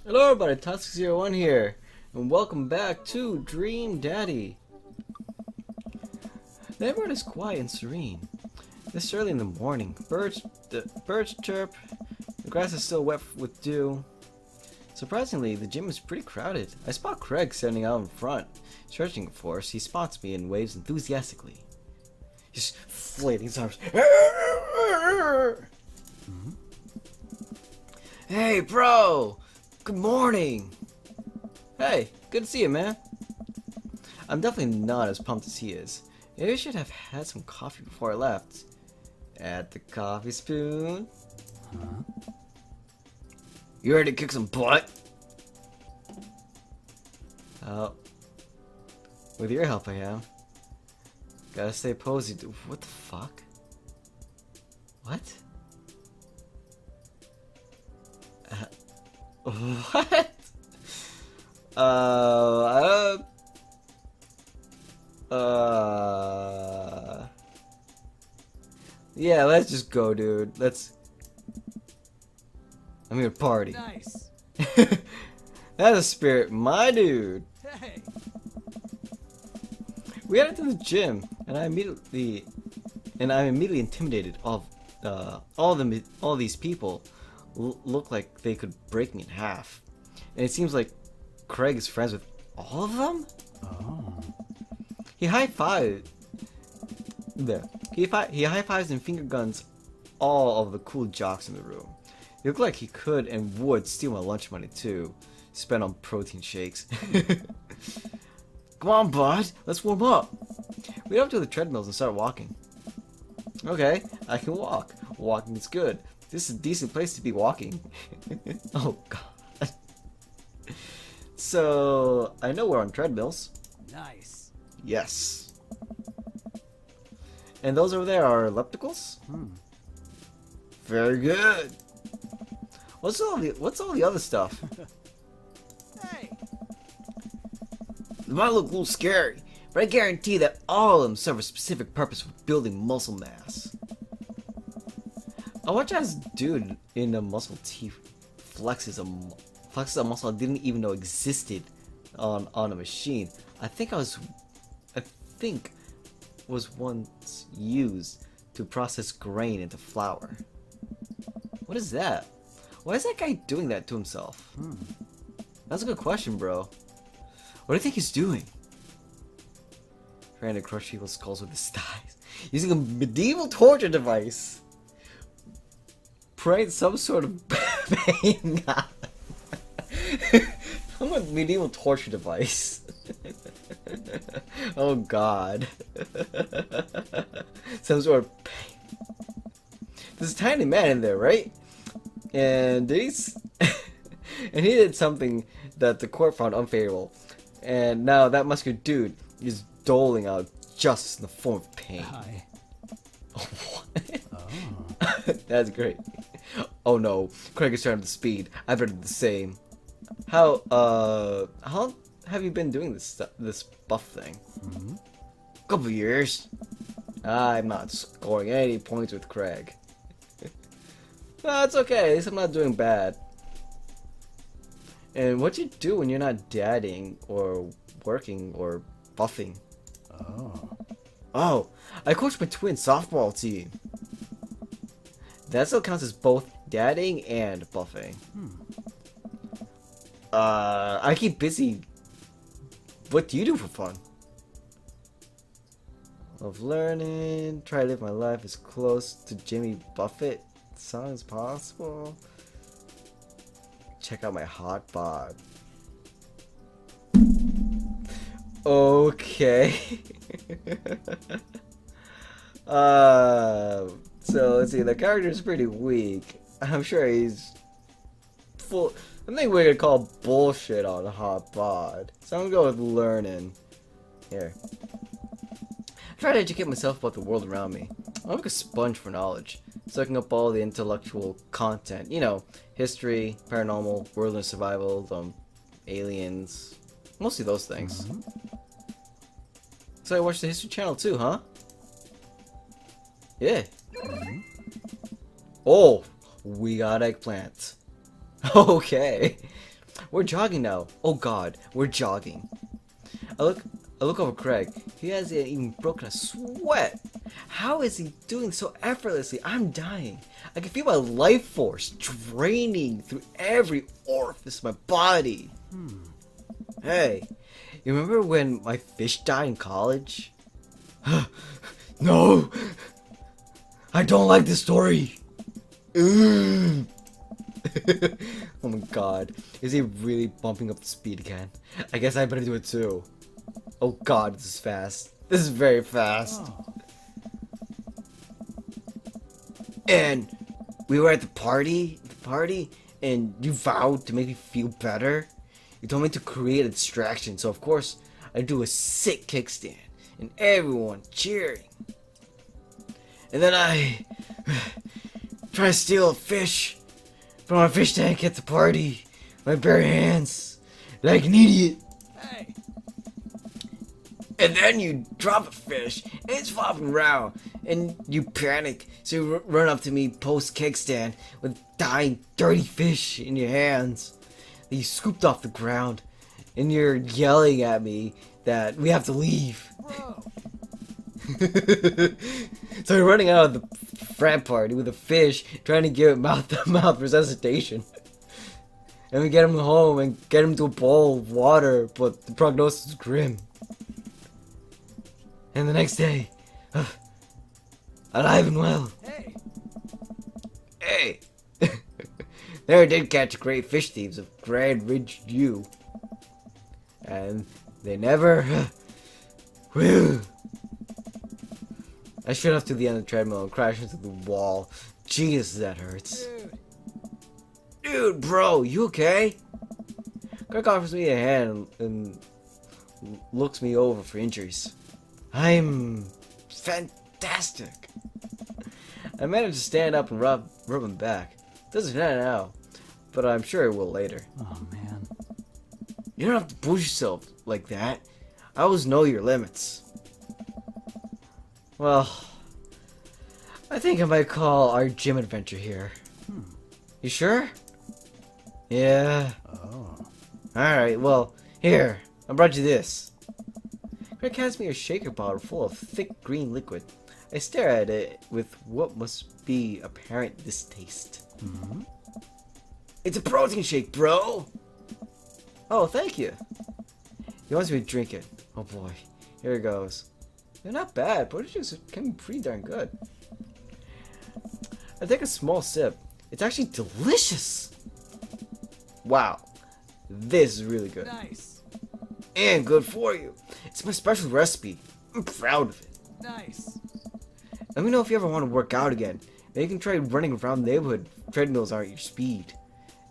Hello everybody, Toxic01 here, and welcome back to Dream Daddy. The neighborhood is quiet and serene. This early in the morning, the birds chirp, the grass is still wet with dew. Surprisingly, the gym is pretty crowded. I spot Craig standing out in front, stretching of course. He spots me and waves enthusiastically. He's flailing his arms. Hey bro! Good morning! Hey, good to see you, man. I'm definitely not as pumped as he is. Maybe I should have had some coffee before I left. Add the coffee spoon. You ready to kick some butt? Oh. With your help, I am. Gotta stay posy. What the fuck? What? What? Yeah, let's just go, dude. I'm here to party. Nice. That's a spirit, my dude. Hey. We headed to the gym, and I'm immediately intimidated. All these people look like they could break me in half, and it seems like Craig is friends with all of them. Oh. He high fives and finger guns all of the cool jocks in the room. He looked like he could and would steal my lunch money too, spent on protein shakes. Come on, bud, let's warm up. We went up to the treadmills and started walking. Okay, I can walk. Walking is good. This is a decent place to be walking. Oh god. So, I know we're on treadmills. Nice. Yes. And those over there are ellipticals? Very good. What's all the other stuff? Hey. They might look a little scary, but I guarantee that all of them serve a specific purpose for building muscle mass. I watch as dude in a muscle T flexes a muscle I didn't even know existed on a machine. I think was once used to process grain into flour. What is that? Why is that guy doing that to himself? That's a good question, bro. What do you think he's doing? Trying to crush people's skulls with his thighs. Using a medieval torture device. Praying some sort of pain. I'm a medieval torture device. Oh god. Some sort of pain. There's a tiny man in there, right? And he's and he did something that the court found unfavorable. And now that muscular dude is doling out justice in the form of pain. Hi. What? Oh. That's great. Oh no, Craig is turning up the speed. I better do the same. How long have you been doing this buff thing? Couple years. I'm not scoring any points with Craig. No, it's okay. At least I'm not doing bad. And what you do when you're not dadding or working or buffing? Oh, I coach my twin softball team. That still counts as both dadding and buffing. I keep busy. What do you do for fun? Love learning. Try to live my life as close to Jimmy Buffett song as possible. Check out my hot bod. Okay. So let's see. The character is pretty weak. I'm sure he's full. I think we're gonna call bullshit on hot bod. So I'm gonna go with learning. Here. I try to educate myself about the world around me. I'm like a sponge for knowledge, soaking up all the intellectual content. You know, history, paranormal, wilderness survival, aliens, mostly those things. So I watch the History Channel too, huh? Yeah. Oh, We got eggplant. Okay. We're jogging now. Oh god, we're jogging. I look over Craig. He hasn't even broken a sweat. How is he doing so effortlessly? I'm dying. I can feel my life force draining through every orifice of my body. Hey, you remember when my fish died in college? No! I don't like this story! Oh my god. Is he really bumping up the speed again? I guess I better do it too. Oh god, this is fast. This is very fast. Oh. And we were at the party, and you vowed to make me feel better. You told me to create a distraction, so of course I do a sick kickstand, and everyone cheering. And then I try to steal a fish from a fish tank at the party, with my bare hands, like an idiot. Hey. And then you drop a fish, and it's flopping around, and you panic, so you run up to me post kickstand with dying, dirty fish in your hands that you scooped off the ground, and you're yelling at me that we have to leave. Bro. So you're running out of the frat party with a fish, trying to give it mouth-to-mouth resuscitation. And we get him home and get him to a bowl of water, but the prognosis is grim. And the next day, alive and well. Hey. Hey! There did catch great fish thieves of Grand Ridge U. And they never... Whew. I shot off to the end of the treadmill and crashed into the wall. Jesus, that hurts. Dude, bro, you okay? Greg offers me a hand and looks me over for injuries. I'm fantastic. I managed to stand up and rub him back. Doesn't hurt now, but I'm sure it will later. Oh man. You don't have to push yourself like that. I always know your limits. Well, I think I might call our gym adventure here. You sure? Yeah. Oh. Alright, well, here, I brought you this. Greg hands me a shaker bottle full of thick green liquid. I stare at it with what must be apparent distaste. Mm-hmm. It's a protein shake, bro! Oh, thank you. He wants me to drink it. Oh boy, here it goes. They're not bad, but it can be pretty darn good. I take a small sip. It's actually delicious! Wow, this is really good. Nice. And good for you. It's my special recipe. I'm proud of it. Nice. Let me know if you ever want to work out again. Maybe you can try running around the neighborhood. Treadmills aren't your speed.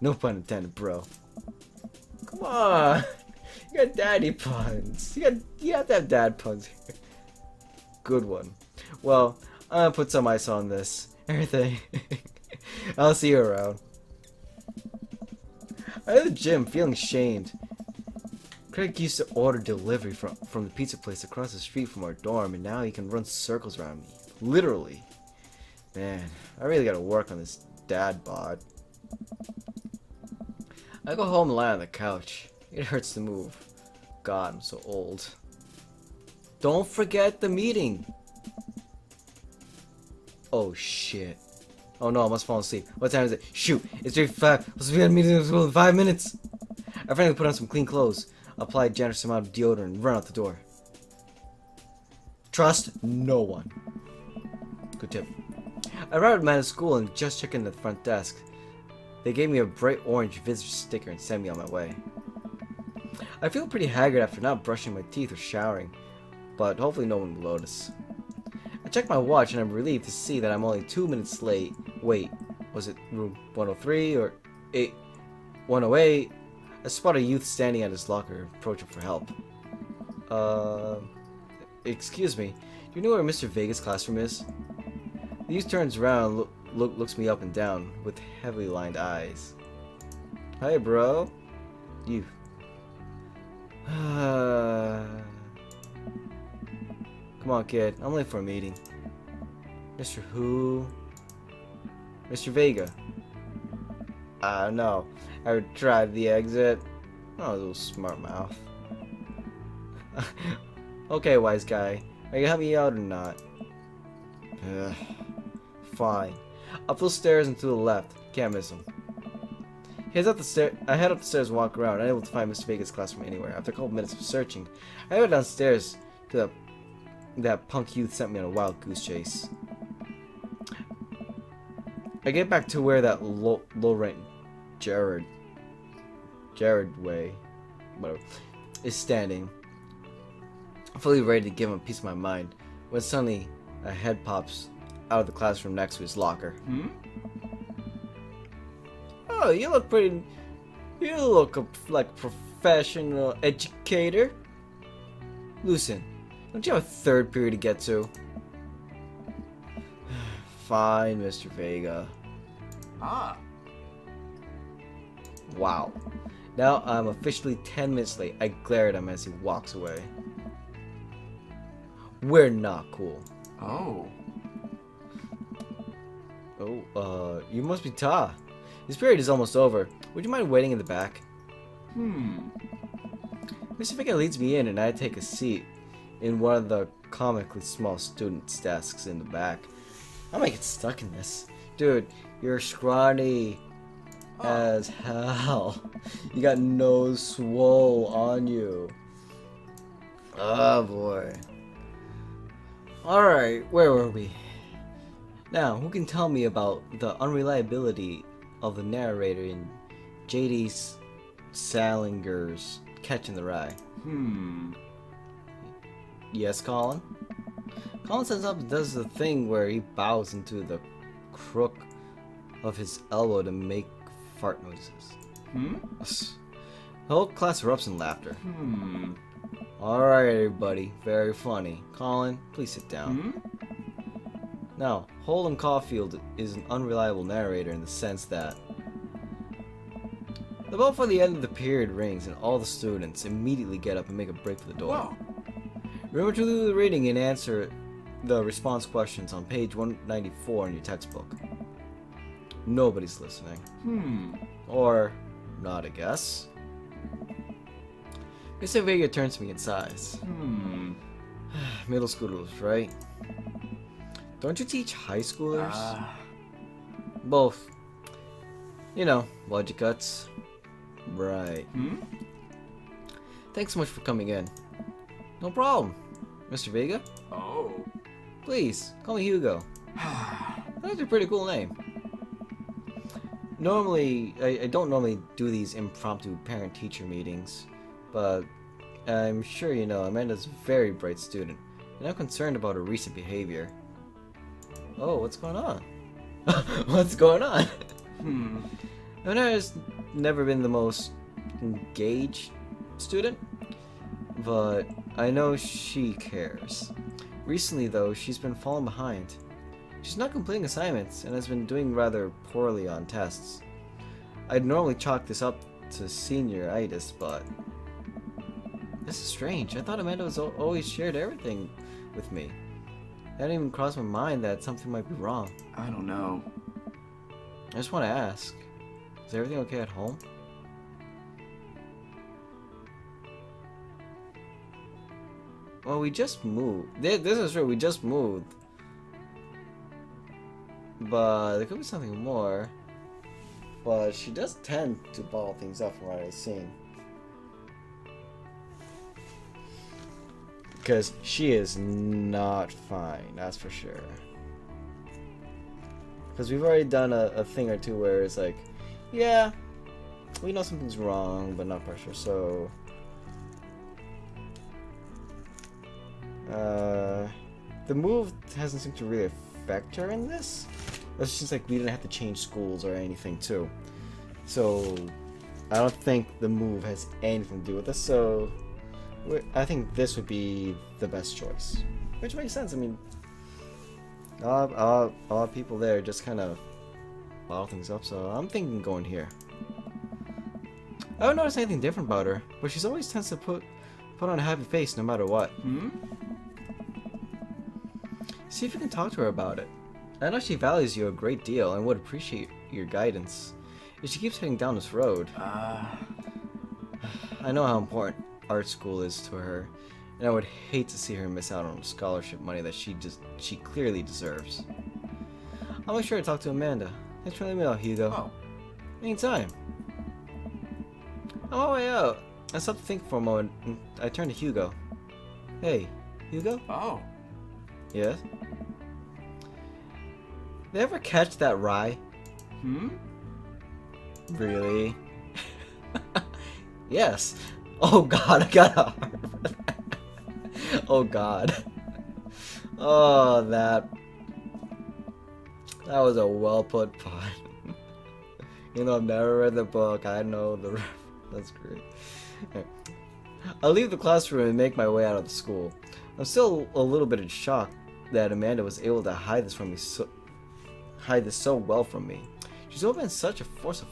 No pun intended, bro. Come on. You got daddy puns. You have to have dad puns here. Good one. Well, I'm gonna put some ice on this. Everything. I'll see you around. I'm at the gym feeling shamed. Craig used to order delivery from the pizza place across the street from our dorm, and now he can run circles around me. Literally. Man, I really gotta work on this dad bod. I go home and lie on the couch. It hurts to move. God, I'm so old. Don't forget the meeting. Oh shit. Oh no, I must fall asleep. What time is it? Shoot, it's 3:55. I'm supposed to be at a meeting in 5 minutes. I finally put on some clean clothes, apply a generous amount of deodorant, and run out the door. Trust no one. Good tip. I arrived at school and just checked in at the front desk. They gave me a bright orange visitor sticker and sent me on my way. I feel pretty haggard after not brushing my teeth or showering, but hopefully no one will notice. I check my watch and I'm relieved to see that I'm only 2 minutes late. Wait, was it room 103 or 108? I spot a youth standing at his locker, approaching for help. Excuse me, do you know where Mr. Vega's classroom is? The youth turns around and looks me up and down with heavily lined eyes. Hi, bro. You. Come on, kid. I'm late for a meeting. Mr. Who? Mr. Vega. I don't know. I would try the exit. Oh, little smart mouth. Okay, wise guy. Are you helping me out or not? Ugh. Fine. Up those stairs and to the left. Can't miss him. I head up the stairs and walk around, unable to find Mr. Vega's classroom anywhere. After a couple minutes of searching, I go downstairs to that punk youth sent me on a wild goose chase. I get back to where that low-rank Jared Way, whatever, is standing, fully ready to give him a piece of my mind, when suddenly a head pops out of the classroom next to his locker. Hmm? Oh, you look pretty. You look like a professional educator. Listen, don't you have a third period to get to? Fine, Mr. Vega. Ah. Wow. Now I'm officially 10 minutes late. I glare at him as he walks away. We're not cool. Oh. Oh, you must be Ta. This period is almost over. Would you mind waiting in the back? Mr. Vega leads me in and I take a seat in one of the comically small students' desks in the back. I might get stuck in this. Dude, you're scrawny as hell. You got no swole on you. Oh boy. Alright, where were we? Now, who can tell me about the unreliability of the narrator in J.D. Salinger's Catching the Rye? Yes, Colin? Colin stands up and does the thing where he bows into the crook of his elbow to make fart noises. The whole class erupts in laughter. Alright, everybody. Very funny. Colin, please sit down. Now, Holden Caulfield is an unreliable narrator in the sense that the bell for the end of the period rings and all the students immediately get up and make a break for the door. Whoa. Remember to do the reading and answer the response questions on page 194 in your textbook. Nobody's listening. Or not, I guess. Mr. Vega turns to me in size. Middle schoolers, right? Don't you teach high schoolers? Both. You know, logic cuts. Right. Thanks so much for coming in. No problem. Mr. Vega? Oh. Please, call me Hugo. That's a pretty cool name. Normally, I don't normally do these impromptu parent-teacher meetings, but I'm sure you know Amanda's a very bright student, and I'm concerned about her recent behavior. Oh, what's going on? What's going on? Amanda's never been the most engaged student, but I know she cares. Recently, though, she's been falling behind. She's not completing assignments and has been doing rather poorly on tests. I'd normally chalk this up to senioritis, but this is strange. I thought Amanda was always shared everything with me. It hadn't even crossed my mind that something might be wrong. I don't know. I just want to ask, is everything okay at home? Well, we just moved. This is true, we just moved. But there could be something more. But she does tend to bottle things up from what I've seen. Because she is not fine, that's for sure. Because we've already done a thing or two where it's like, yeah, we know something's wrong, but not pressure, so... the move hasn't seemed to really affect her in this. It's just like we didn't have to change schools or anything too. So, I don't think the move has anything to do with this, so... I think this would be the best choice. Which makes sense, I mean... A lot of people there just kind of bottle things up, so I'm thinking going here. I don't notice anything different about her, but she's always tends to put on a happy face no matter what. See if you can talk to her about it. I know she values you a great deal and would appreciate your guidance. She keeps heading down this road. Uh, I know how important art school is to her, and I would hate to see her miss out on scholarship money that she clearly deserves. I'll make sure to talk to Amanda. Thanks for letting me know, Hugo. oh. Anytime. On my way out, I stopped to think for a moment, and I turned to Hugo. Hey, Hugo? Oh. Yes? Did I ever catch that rye? Hmm? Really? Yes. Oh god, I got a heart for that. Oh god. Oh, that was a well put pun. You know, I've never read the book. I know the that's great. Okay. I'll leave the classroom and make my way out of the school. I'm still a little bit in shock that Amanda was able to hide this so well from me. She's always been such a force of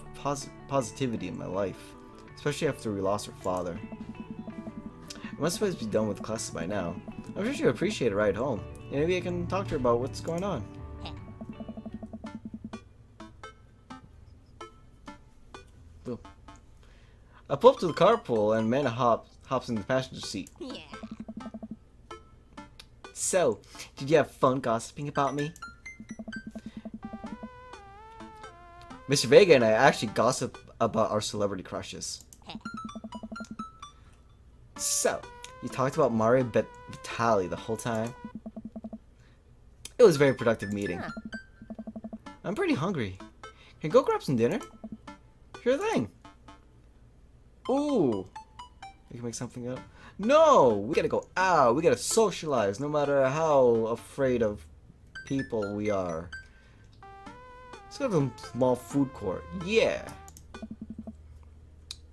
positivity in my life, especially after we lost her father. I'm not supposed to be done with classes by now. I'm sure she'll appreciate a ride home, and maybe I can talk to her about what's going on. Boom. I pull up to the carpool, and Amanda hops in the passenger seat. Yeah. So, did you have fun gossiping about me? Mr. Vega and I actually gossip about our celebrity crushes. So, you talked about Mario Batali the whole time? It was a very productive meeting. Huh. I'm pretty hungry. Can you go grab some dinner? Sure thing. Ooh. We can make something up. No! We gotta go out. We gotta socialize no matter how afraid of people we are. Let's go to the small food court. Yeah.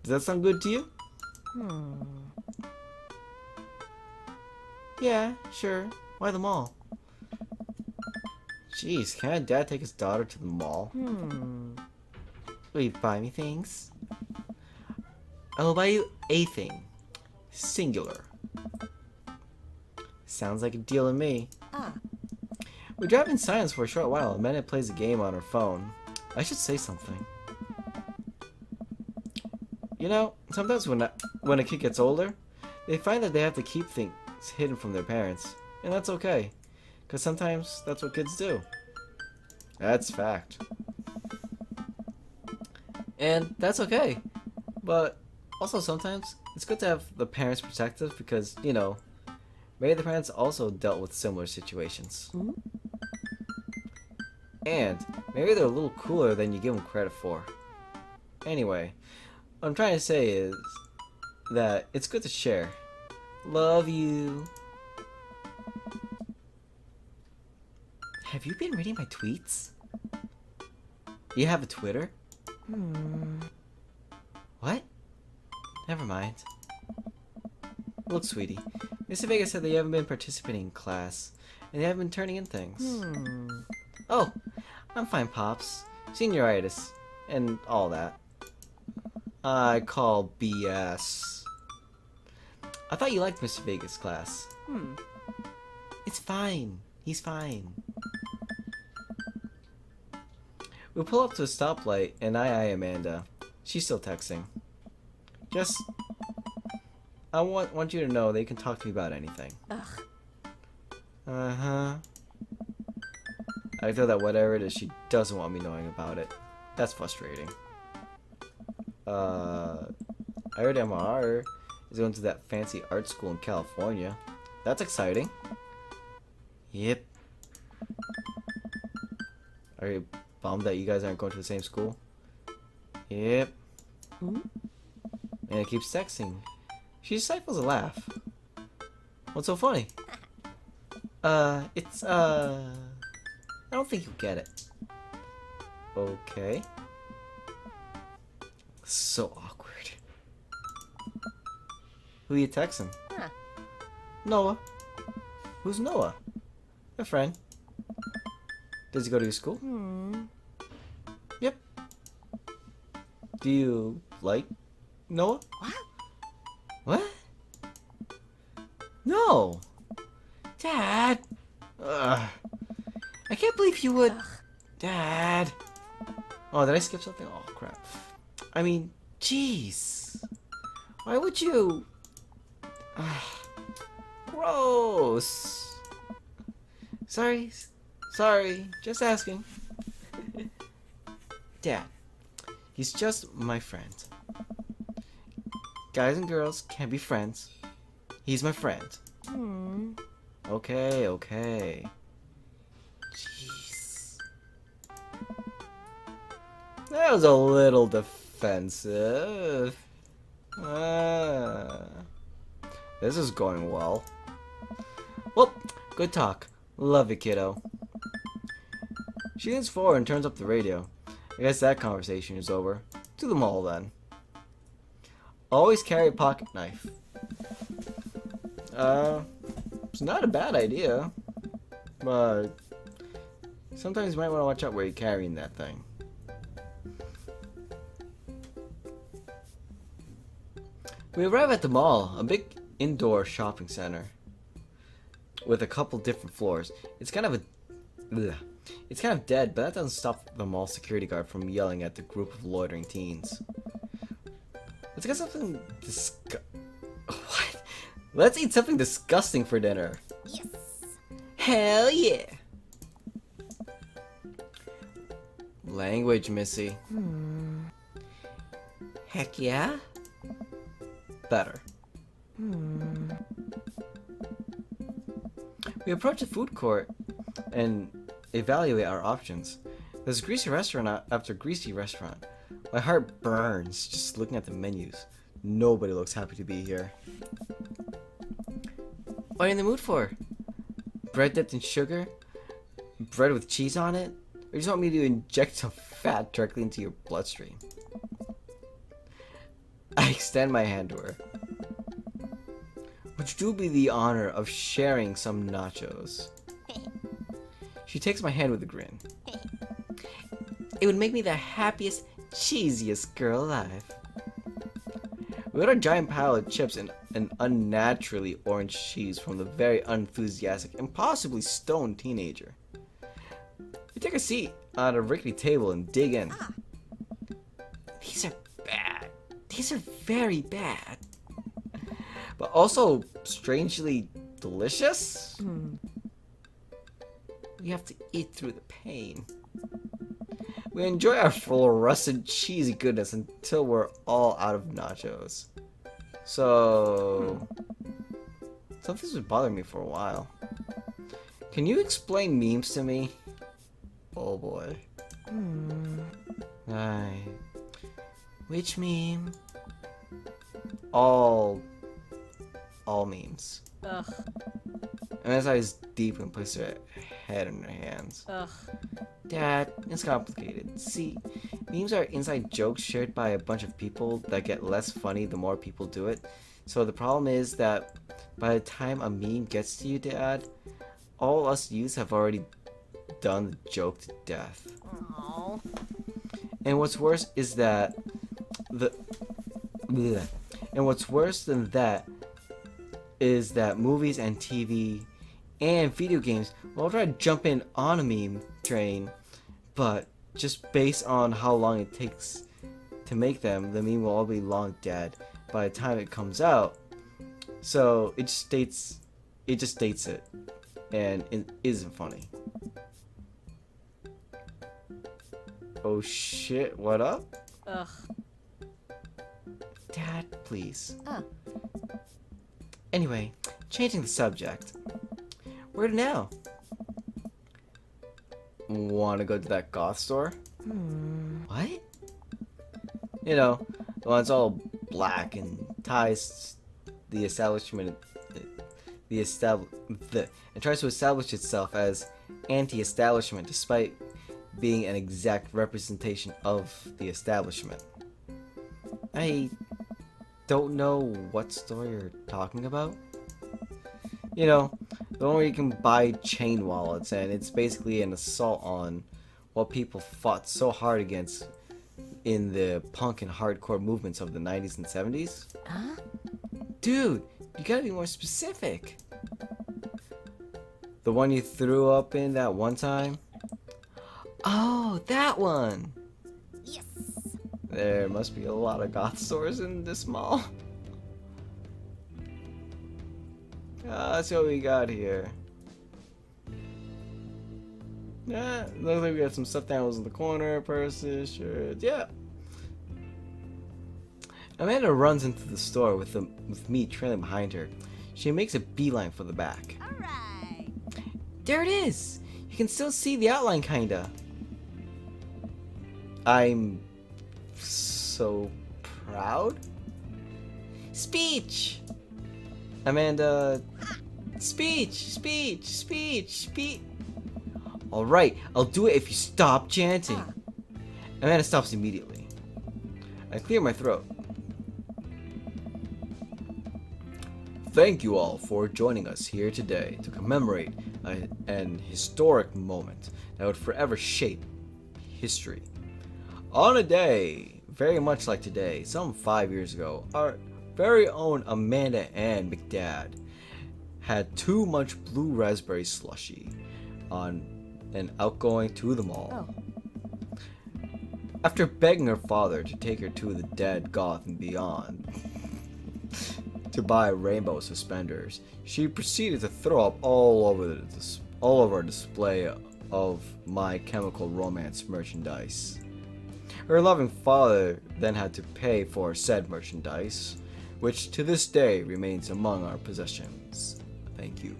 Does that sound good to you? Yeah, sure. Why the mall? Jeez, can't Dad take his daughter to the mall? Will you buy me things? I will buy you a thing. Singular. Sounds like a deal to me. We drive in silence for a short while. Amanda plays a game on her phone. I should say something. You know, sometimes when a kid gets older, they find that they have to keep things hidden from their parents. And that's okay. Because sometimes that's what kids do. That's fact. And that's okay. But also sometimes it's good to have the parents protective because, you know, maybe the parents also dealt with similar situations. And maybe they're a little cooler than you give them credit for. Anyway, what I'm trying to say is that it's good to share. Love you. Have you been reading my tweets? You have a Twitter? What? Never mind. Look, sweetie. Mr. Vega said that you haven't been participating in class, and you haven't been turning in things. Oh, I'm fine, Pops. Senioritis, and all that. I call BS. I thought you liked Mr. Vega's class. It's fine. He's fine. We pull up to a stoplight, and I eye Amanda. She's still texting. Just, I want you to know that you can talk to me about anything. Uh-huh. I feel that whatever it is, she doesn't want me knowing about it. That's frustrating. I heard MR is going to that fancy art school in California. That's exciting. Yep. Are you bummed that you guys aren't going to the same school? Yep. And it keeps texting. She stifles a laugh. What's so funny? I don't think you'll get it. Okay. So awkward. Who you texting? Noah. Who's Noah? A friend. Does he go to your school? Yep. Do you like Noah? What? No. Dad. Ugh. I can't believe you would. Dad. Oh, did I skip something? Oh, crap. I mean, jeez. Why would you? Gross. Sorry. Sorry. Just asking. Dad. He's just my friend. Guys and girls can't be friends. He's my friend. Okay, okay. Jeez. That was a little defensive. This is going well. Well, good talk. Love it, kiddo. She leans forward and turns up the radio. I guess that conversation is over. To the mall then. Always carry a pocket knife. It's not a bad idea. But sometimes you might want to watch out where you're carrying that thing. We arrive at the mall, a big indoor shopping center with a couple different floors. It's kind of dead, but that doesn't stop the mall security guard from yelling at the group of loitering teens. Let's get something What? Let's eat something disgusting for dinner. Yes. Hell yeah. Language, Missy. Heck yeah. Better. We approach the food court and evaluate our options. There's greasy restaurant after greasy restaurant. My heart burns just looking at the menus. Nobody looks happy to be here. What are you in the mood for? Bread dipped in sugar? Bread with cheese on it? Or you just want me to inject some fat directly into your bloodstream? I extend my hand to her. Would you do me the honor of sharing some nachos? She takes my hand with a grin. It would make me the happiest, cheesiest girl alive. We got a giant pile of chips and an unnaturally orange cheese from the very unenthusiastic and possibly stoned teenager. We take a seat at a rickety table and dig in. These are bad. These are very bad. But also strangely delicious. We have to eat through the pain. We enjoy our fluorescent cheesy goodness until we're all out of nachos. So something's been bothering me for a while. Can you explain memes to me? Oh boy. Aye. Which meme? All memes. Ugh. And as eyes deep and puts her head in her hands. Ugh. Dad, it's complicated. See, memes are inside jokes shared by a bunch of people that get less funny the more people do it. So the problem is that by the time a meme gets to you, Dad, all us youths have already done the joke to death. Aww. And what's worse is that And what's worse than that is that movies and TV and video games will all try to jump in on a meme train, but just based on how long it takes to make them, the meme will all be long dead by the time it comes out. So it just states it, and it isn't funny. Oh shit, what up? Ugh. Dad, please. Oh. Anyway, changing the subject. Where to now? Wanna go to that goth store? What? You know, the one that's all black and ties the establishment and tries to establish itself as anti-establishment despite being an exact representation of the establishment. I don't know what store you're talking about. You know, the one where you can buy chain wallets, and it's basically an assault on what people fought so hard against in the punk and hardcore movements of the 90s and 70s. Huh? Dude, you gotta be more specific. The one you threw up in that one time? Oh, that one! There must be a lot of goth stores in this mall. Let's see what we got here. Yeah, looks like we got some stuffed animals in the corner, purses, shirts, yeah. Amanda runs into the store with me trailing behind her. She makes a beeline for the back. Alright. There it is! You can still see the outline, kinda. I'm so proud. Speech! Amanda... Speech! Alright, I'll do it if you stop chanting. Amanda stops immediately. I clear my throat. Thank you all for joining us here today to commemorate an historic moment that would forever shape history. On a day very much like today, some 5 years ago, our very own Amanda Ann McDad had too much blue raspberry slushy on an outgoing to the mall. After begging her father to take her to the Dead Goth and Beyond to buy rainbow suspenders, she proceeded to throw up all over a display of My Chemical Romance merchandise. Her loving father then had to pay for said merchandise, which to this day remains among our possessions. Thank you.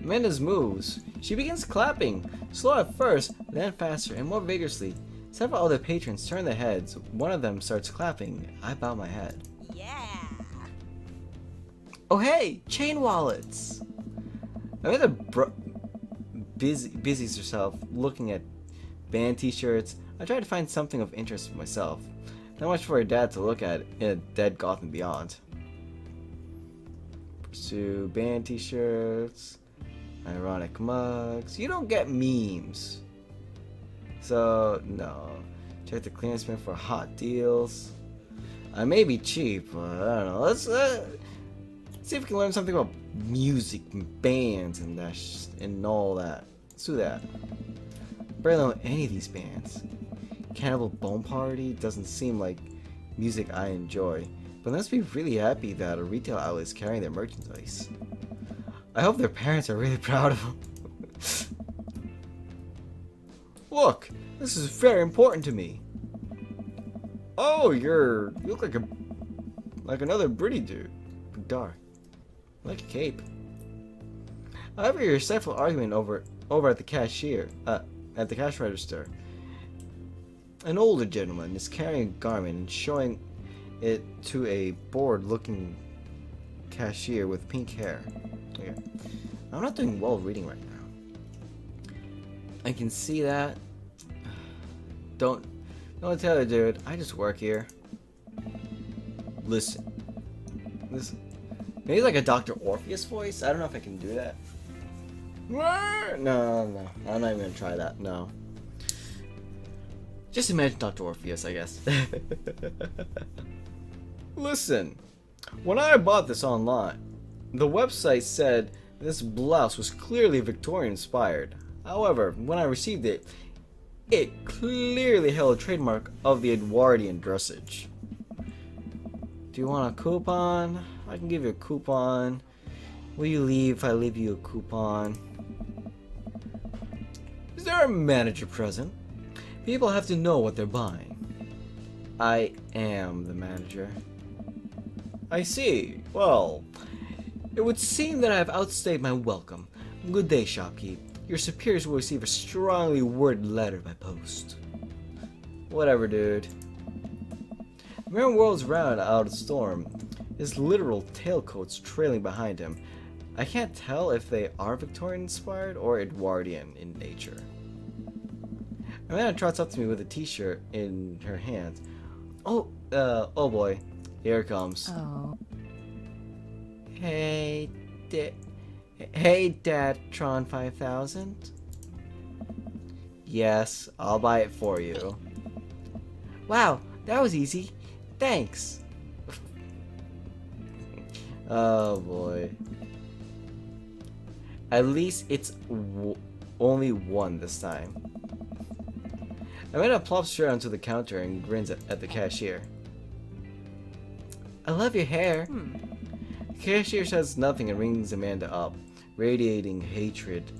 Amanda's moves. She begins clapping, slow at first, then faster and more vigorously. Several other patrons turn their heads. One of them starts clapping. I bow my head. Yeah. Oh hey, chain wallets! Amanda busies herself looking at band t-shirts. I try to find something of interest for myself. Not much for her dad to look at in a Dead Goth and Beyond. Pursue band t-shirts. Ironic mugs. You don't get memes. So, no. Check the clearance bin for hot deals. I may be cheap, but I don't know. Let's see if we can learn something about music and bands and and all that. Let's do that. Barely know any of these bands. Cannibal Bone Party doesn't seem like music I enjoy, but let's be really happy that a retail outlet is carrying their merchandise. I hope their parents are really proud of them. Look, this is very important to me. Oh, you look like another pretty dude. Dark. Like a cape. I overhear a stifled argument over at the cashier, at the cash register. An older gentleman is carrying a garment and showing it to a bored-looking cashier with pink hair. Here. I'm not doing well reading right now. I can see that. Don't tell her, dude. I just work here. Listen. Maybe like a Dr. Orpheus voice? I don't know if I can do that. No. I'm not even gonna try that. No. Just imagine Dr. Orpheus, I guess. Listen. When I bought this online, the website said this blouse was clearly Victorian inspired. However, when I received it, it clearly held a trademark of the Edwardian dressage. Do you want a coupon? I can give you a coupon. Will you leave if I leave you a coupon? Is there a manager present? People have to know what they're buying. I am the manager. I see. Well, it would seem that I have outstayed my welcome. Good day, shopkeep. Your superiors will receive a strongly worded letter by post. Whatever, dude. The man whirls around out of the storm, his literal tailcoats trailing behind him. I can't tell if they are Victorian-inspired or Edwardian in nature. Amanda trots up to me with a t-shirt in her hand. Oh boy. Here it comes. Oh. Hey, Dadtron 5000? Yes, I'll buy it for you. Wow, that was easy. Thanks. Oh boy. At least it's only one this time. Amanda plops straight onto the counter and grins at the cashier. I love your hair. The cashier says nothing and rings Amanda up, radiating hatred.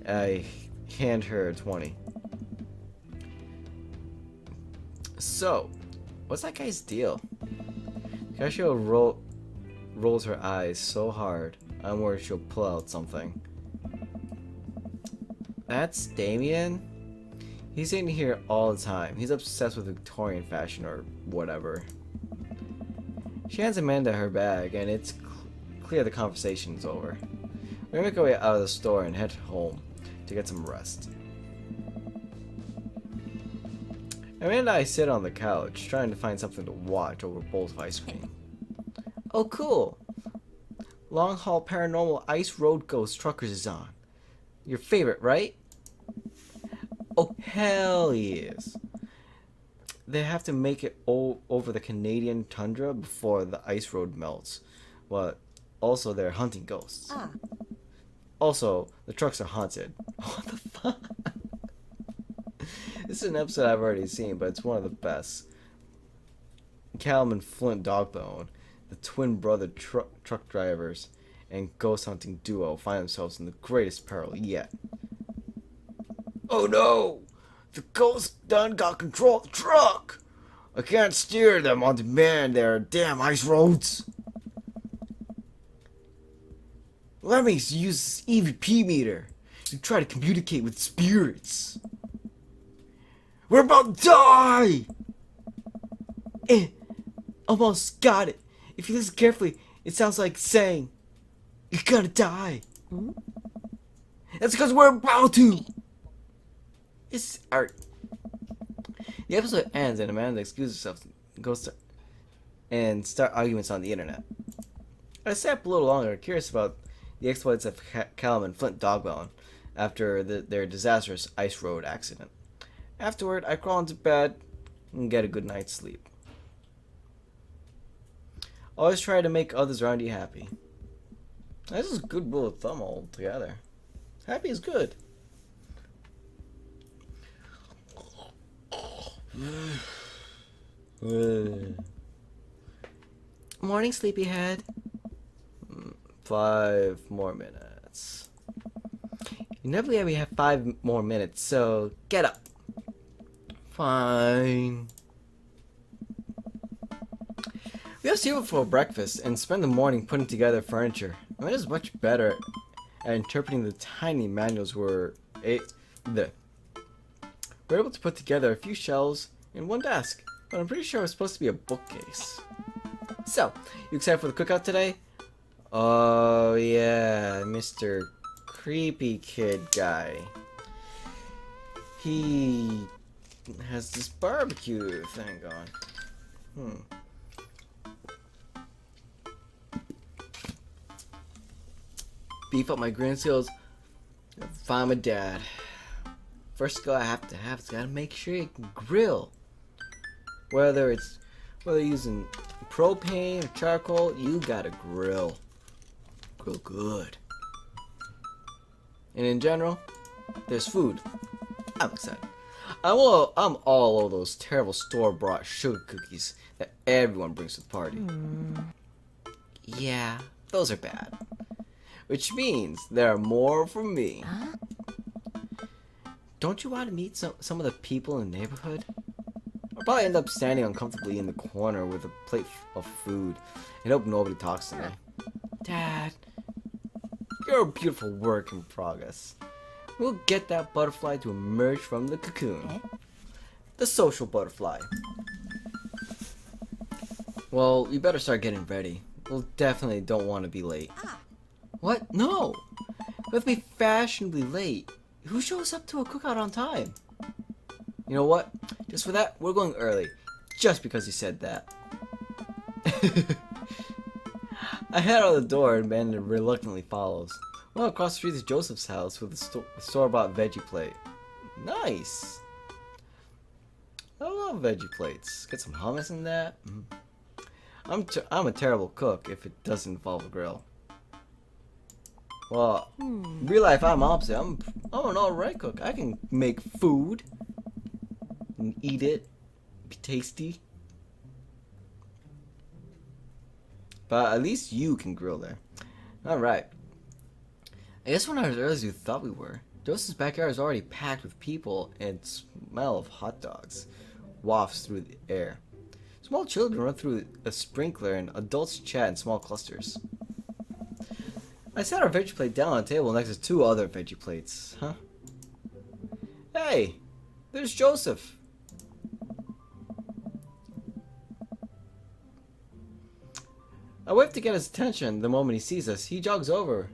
I hand her 20. So, what's that guy's deal? The cashier rolls her eyes so hard, I'm worried she'll pull out something. That's Damien? He's in here all the time. He's obsessed with Victorian fashion or whatever. She hands Amanda her bag, and it's clear the conversation's over. We make our way out of the store and head home to get some rest. Amanda and I sit on the couch, trying to find something to watch over bowls of ice cream. Oh, cool! Long Haul Paranormal Ice Road Ghost Truckers is on. Your favorite, right? Oh, hell yes! They have to make it over the Canadian tundra before the ice road melts. But also, they're hunting ghosts. Also, the trucks are haunted. What the fuck? This is an episode I've already seen, but it's one of the best. Callum and Flint Dogbone, the twin brother truck drivers and ghost hunting duo, find themselves in the greatest peril yet. Oh no! The ghost done got control of the truck! I can't steer them on demand there, damn ice roads! Let me use this EVP meter to try to communicate with spirits. We're about to die! Almost got it. If you listen carefully, it sounds like saying, you're gonna die. That's because we're about to. It's art. The episode ends and Amanda excuses herself and goes and start arguments on the internet. I sat up a little longer, curious about the exploits of Callum and Flint Dogbone after their disastrous ice road accident. Afterward, I crawl into bed and get a good night's sleep. Always try to make others around you happy. This is a good rule of thumb altogether. Happy is good. Morning, sleepyhead. 5 more minutes. You never let me have 5 more minutes, so get up. Fine. We have cereal for breakfast and spend the morning putting together furniture. Amanda's much better at interpreting the tiny manuals we're able to put together a few shelves in one desk, but I'm pretty sure it's supposed to be a bookcase. So, you excited for the cookout today? Oh yeah, Mr. Creepy Kid guy. He has this barbecue thing going. Beef up my grill skills. Find my dad. First skill I have to have is gotta make sure you can grill. Whether you're using propane or charcoal, you gotta grill. Grill good. And in general, there's food. I'm excited. I'm all of those terrible store-bought sugar cookies that everyone brings to the party. Yeah, those are bad. Which means there are more for me. Don't you want to meet some of the people in the neighborhood? I'll probably end up standing uncomfortably in the corner with a plate of food and hope nobody talks to me. Dad, you're a beautiful work in progress. We'll get that butterfly to emerge from the cocoon. The social butterfly. Well, you better start getting ready. We'll definitely don't want to be late. What? No! We have to be fashionably late. Who shows up to a cookout on time? You know what? Just for that, we're going early. Just because you said that. I head out of the door and Amanda reluctantly follows. Well, across the street is Joseph's house with a store-bought veggie plate. Nice! I love veggie plates. Get some hummus in that. I'm a terrible cook if it doesn't involve a grill. Well, in real life I'm opposite. I'm an alright cook. I can make food. and eat it. Be tasty. But at least you can grill there. Alright. I guess we're not as early as you thought we were. Joseph's backyard is already packed with people, and smell of hot dogs wafts through the air. Small children run through a sprinkler, and adults chat in small clusters. I set our veggie plate down on the table next to 2 other veggie plates. Huh? Hey! There's Joseph! I wave to get his attention. The moment he sees us, he jogs over,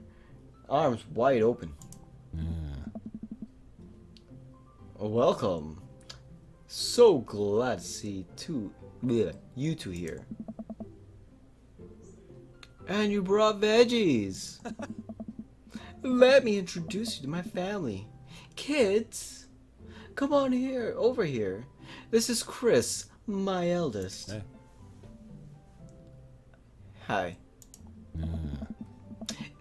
arms wide open. Welcome. So glad to see you two here. And you brought veggies. Let me introduce you to my family. Kids, come on over here. This is Chris, my eldest. Hey. Hi.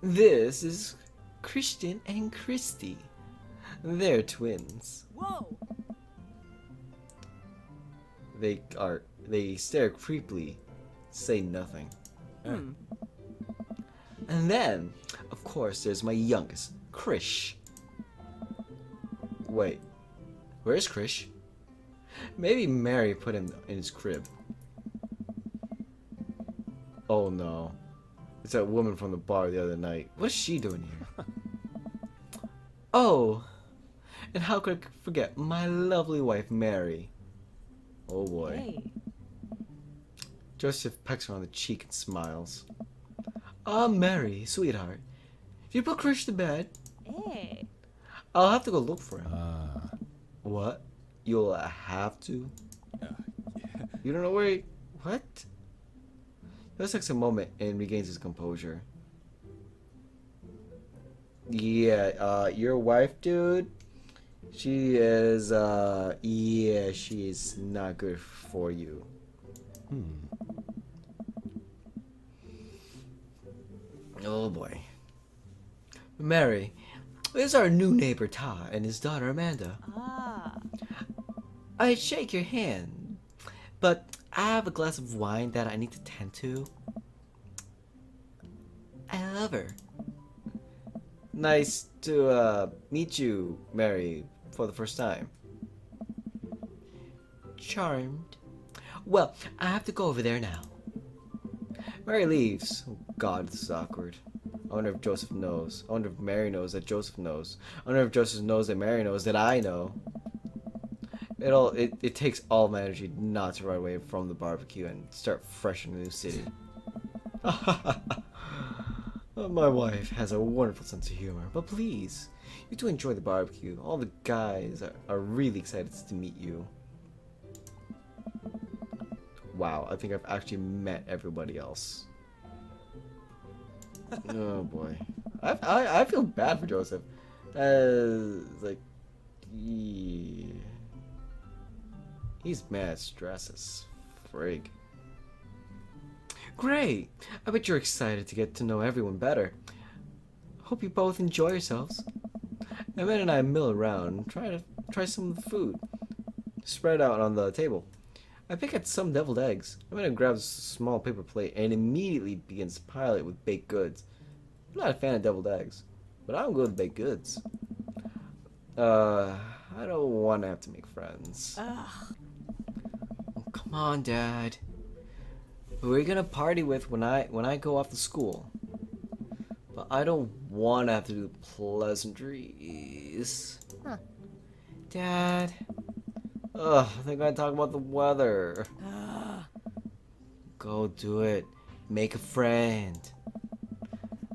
This is Christian and Christy. They're twins. Whoa! They stare creepily, say nothing. Hmm. And then, of course, there's my youngest, Krish. Wait, where's Krish? Maybe Mary put him in his crib. Oh no. It's that woman from the bar the other night. What's she doing here? Oh, and how could I forget my lovely wife, Mary? Oh boy. Hey. Joseph pecks her on the cheek and smiles. Mary, sweetheart. If you put Krish to bed, Hey. I'll have to go look for him. What? You'll have to? You don't know where he... What? Joseph takes a moment and regains his composure. Yeah, your wife, dude? She is, yeah, she is not good for you. Oh boy. Mary, this is our new neighbor Todd and his daughter Amanda. Ah. I'd shake your hand, but I have a glass of wine that I need to tend to. I love her. Nice to meet you, Mary, for the first time. Charmed. Well, I have to go over there now. Mary leaves. Oh God, this is awkward. I wonder if Joseph knows. I wonder if Mary knows that Joseph knows. I wonder if Joseph knows that Mary knows that I know. It takes all my energy not to run away from the barbecue and start fresh in the new city. My wife has a wonderful sense of humor, but please, you two enjoy the barbecue. All the guys are really excited to meet you. Wow, I think I've actually met everybody else. Oh boy, I feel bad for Joseph. Like, yeah. He's mad stressed as frig. Great! I bet you're excited to get to know everyone better. Hope you both enjoy yourselves. Emmett and I mill around and try some of the food spread out on the table. I pick at some deviled eggs. Emmett grabs a small paper plate and immediately begins to pile it with baked goods. I'm not a fan of deviled eggs, but I'm good with baked goods. I don't want to have to make friends. Ugh. Oh, come on, Dad. Who are you gonna party with when I go off to school? But I don't want to have to do pleasantries. Huh. Dad. Ugh, I think I talk about the weather. Go do it. Make a friend.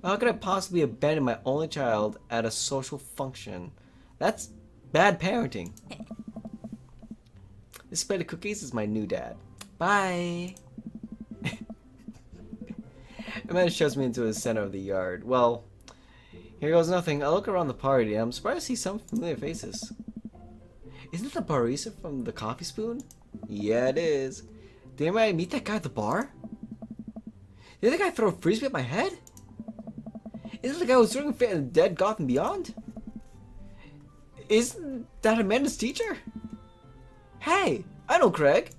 How could I possibly abandon my only child at a social function? That's bad parenting. This plate of cookies is my new dad. Bye. Amanda shoves me into the center of the yard. Well, here goes nothing. I look around the party and I'm surprised to see some familiar faces. Isn't it the barista from the Coffee Spoon? Yeah, it is. Did I meet that guy at the bar? Did the guy throw a frisbee at my head? Isn't the guy who was throwing a fit in the Dead Gotham Beyond? Isn't that Amanda's teacher? Hey, I know Craig.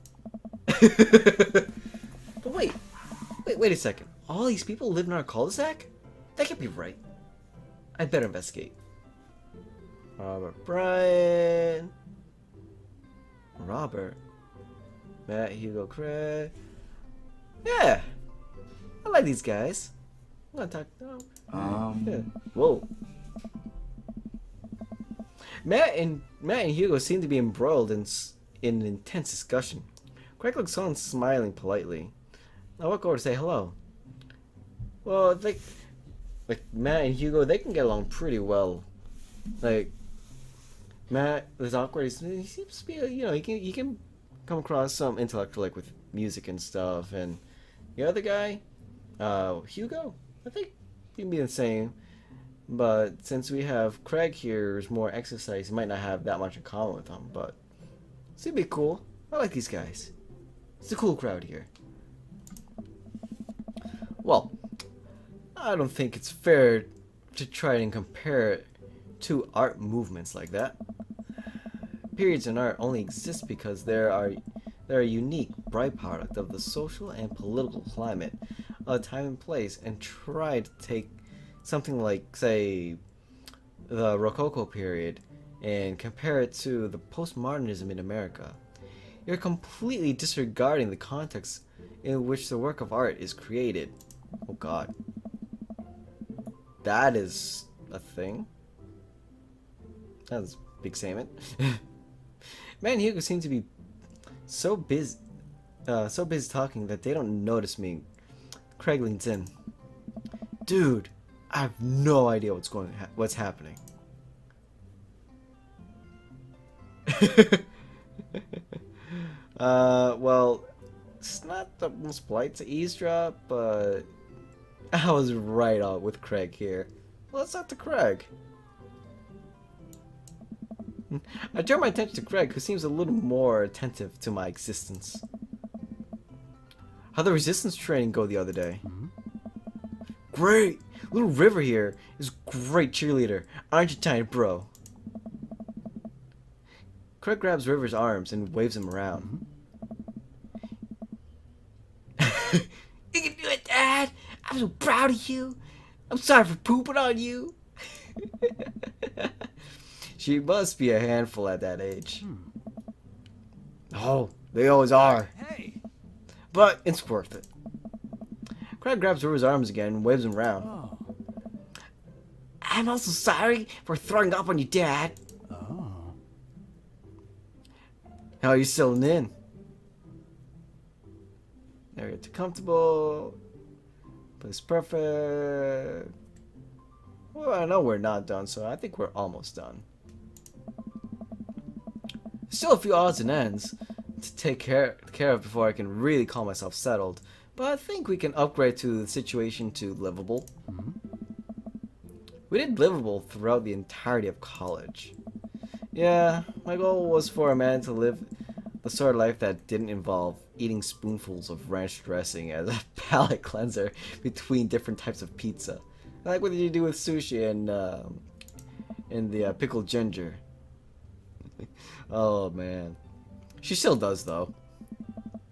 But wait a second. All these people live in our cul-de-sac? That can't be right. I better investigate. Robert Bryan. Robert. Matt, Hugo, Craig. Yeah. I like these guys. I'm gonna talk. Yeah. Whoa. Matt and Hugo seem to be embroiled in an intense discussion. Craig looks on, smiling politely. I walk over to say hello. Well, like Matt and Hugo, they can get along pretty well. Like Matt is awkward. He seems to be, he can come across some intellectual, like with music and stuff. And the other guy, Hugo, I think he can be the same. But since we have Craig here, who's more exercise, he might not have that much in common with him. But it's gonna be cool. I like these guys. It's a cool crowd here. Well, I don't think it's fair to try and compare two art movements like that. Periods in art only exist because they're a unique byproduct of the social and political climate of time and place, and try to take something like, say, the Rococo period and compare it to the postmodernism in America. You're completely disregarding the context in which the work of art is created. Oh god. That is a thing? That's a big statement. Matt and Hugo seem to be so busy talking that they don't notice me. Craig leans in. Dude, I have no idea what's happening. Well, it's not the most polite to eavesdrop, but I was right on with Craig here. Well, let's talk to Craig. I turn my attention to Craig, who seems a little more attentive to my existence. How'd the resistance training go the other day? Great! Little River here is great cheerleader. Aren't you, tiny bro? Craig grabs River's arms and waves him around. You can do it, Dad! I'm so proud of you! I'm sorry for pooping on you! She must be a handful at that age. Oh, they always are. Hey. But it's worth it. Craig grabs River's arms again and waves him around. Oh. I'm also sorry for throwing up on you, Dad. Oh. How are you settling in? Area too comfortable. Place perfect. Well, I know we're not done, so I think we're almost done. Still a few odds and ends to take care of before I can really call myself settled, but I think we can upgrade to the situation to livable. We did livable throughout the entirety of college. Yeah, my goal was for a man to live the sort of life that didn't involve eating spoonfuls of ranch dressing as a palate cleanser between different types of pizza. Like what did you do with sushi and the pickled ginger? Oh man. She still does though.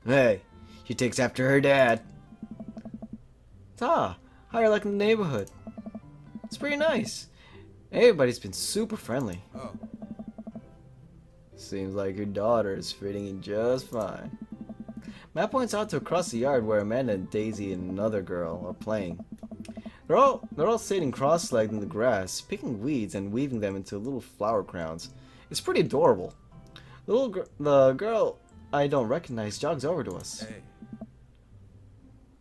Hey, she takes after her dad. Ta, how are you liking the neighborhood? It's pretty nice. Everybody's been super friendly. Oh. Seems like your daughter is fitting in just fine. Matt points out to across the yard where Amanda and Daisy and another girl are playing. They're all sitting cross-legged in the grass, picking weeds and weaving them into little flower crowns. It's pretty adorable. The girl I don't recognize jogs over to us. Hey.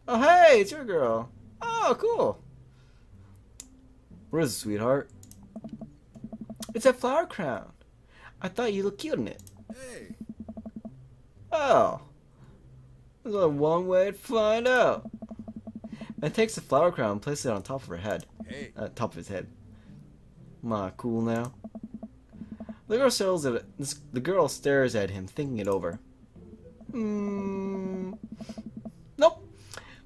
Oh hey, it's your girl. Oh cool. Where is it, sweetheart? It's a flower crown. I thought you looked cute in it. Hey. Oh. There's only one way to find out. Man takes the flower crown and places it on top of her head. Hey. Top of his head. Ma, cool now. The girl stares at him, thinking it over. Nope.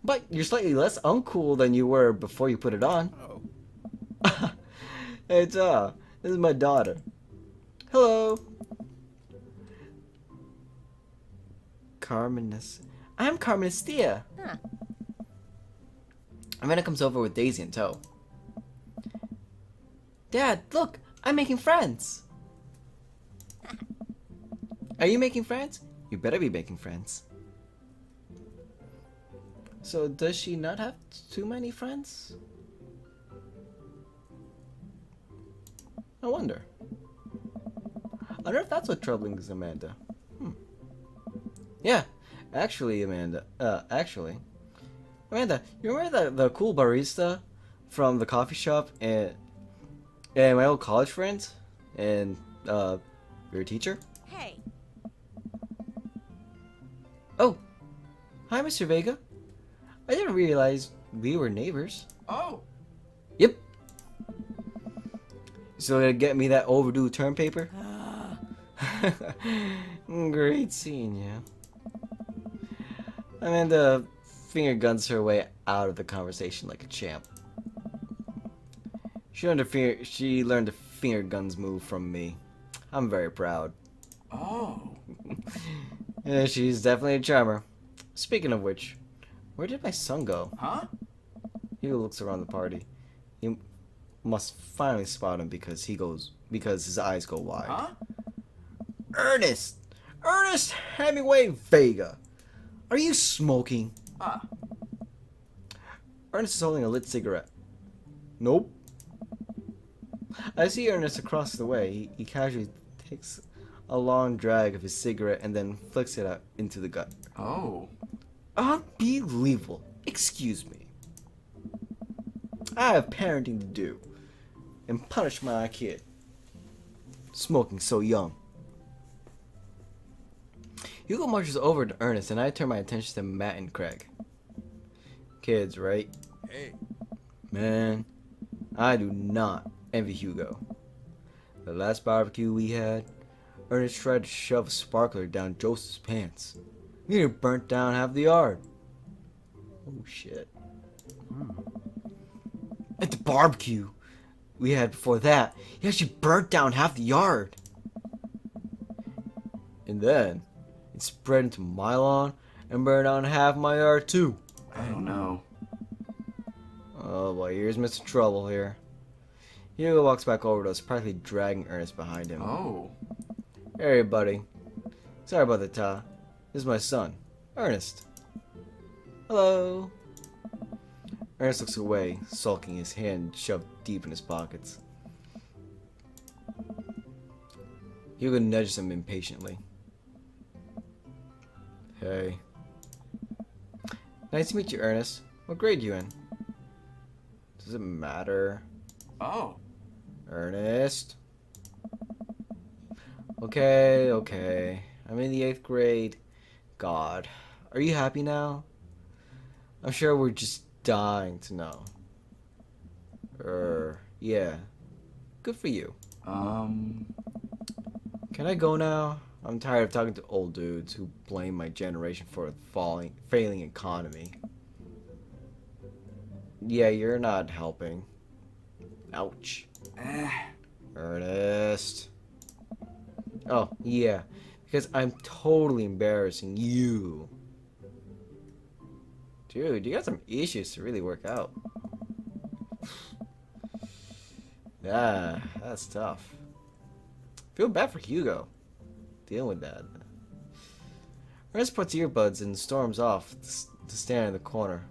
But you're slightly less uncool than you were before you put it on. Oh. Hey, this is my daughter. Hello. I'm Carmenestia. Huh. Amanda comes over with Daisy in tow. Dad, look, I'm making friends. Are you making friends? You better be making friends. So does she not have too many friends? I wonder. I wonder if that's what troubling Amanda. Yeah, actually, Amanda, you remember the cool barista from the coffee shop and my old college friends and your teacher? Hey. Oh, hi, Mr. Vega. I didn't realize we were neighbors. Oh. Yep. So gonna get me that overdue term paper? Great seeing you. Amanda finger guns her way out of the conversation like a champ. She learned the finger guns move from me. I'm very proud. Oh. Yeah, she's definitely a charmer. Speaking of which, where did my son go? Huh? Hugo looks around the party. He must finally spot him because his eyes go wide. Huh? Ernest Hemingway Vega, are you smoking? Ah. Ernest is holding a lit cigarette. Nope. I see Ernest across the way. He casually takes a long drag of his cigarette and then flicks it out into the gut. Oh. Unbelievable. Excuse me. I have parenting to do and punish my kid. Smoking so young. Hugo marches over to Ernest and I turn my attention to Matt and Craig. Kids, right? Hey. Man, I do not envy Hugo. The last barbecue we had, Ernest tried to shove a sparkler down Joseph's pants. Nearly burnt down half the yard. Oh shit. At the barbecue we had before that, he actually burnt down half the yard. And then it spread into my lawn and burned down half my yard too. Oh no. Oh boy, here's Mr. Trouble here. Hugo walks back over to us, practically dragging Ernest behind him. Oh. Hey buddy. Sorry about the ta. This is my son, Ernest. Hello. Ernest looks away, sulking, his hand shoved deep in his pockets. Hugo nudges him impatiently. Hey. Nice to meet you, Ernest. What grade you in? Does it matter? Oh. Ernest? Okay. I'm in the 8th grade. God. Are you happy now? I'm sure we're just dying to know. Yeah. Good for you. Can I go now? I'm tired of talking to old dudes who blame my generation for a failing economy. Yeah, you're not helping. Ouch. Ernest. Oh, yeah. Because I'm totally embarrassing you. Dude, you got some issues to really work out. Yeah, that's tough. Feel bad for Hugo. Dealing with that. Ernest puts earbuds and storms off to stand in the corner.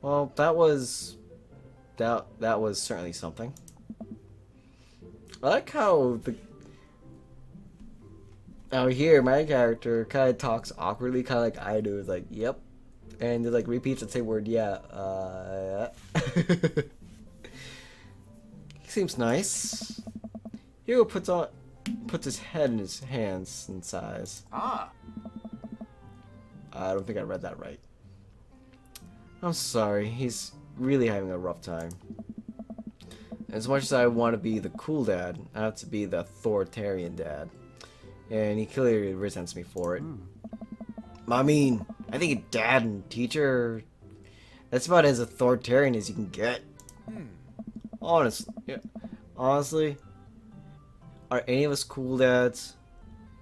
Well, that was certainly something. I like how out here my character kind of talks awkwardly, kind of like I do. It's like, yep, and it like repeats the same word. Yeah. He seems nice. Hugo puts his head in his hands and sighs. Ah. I don't think I read that right. I'm sorry. He's really having a rough time. As much as I want to be the cool dad, I have to be the authoritarian dad. And he clearly resents me for it. I mean, I think a dad and teacher, that's about as authoritarian as you can get. Honestly, are any of us cool dads?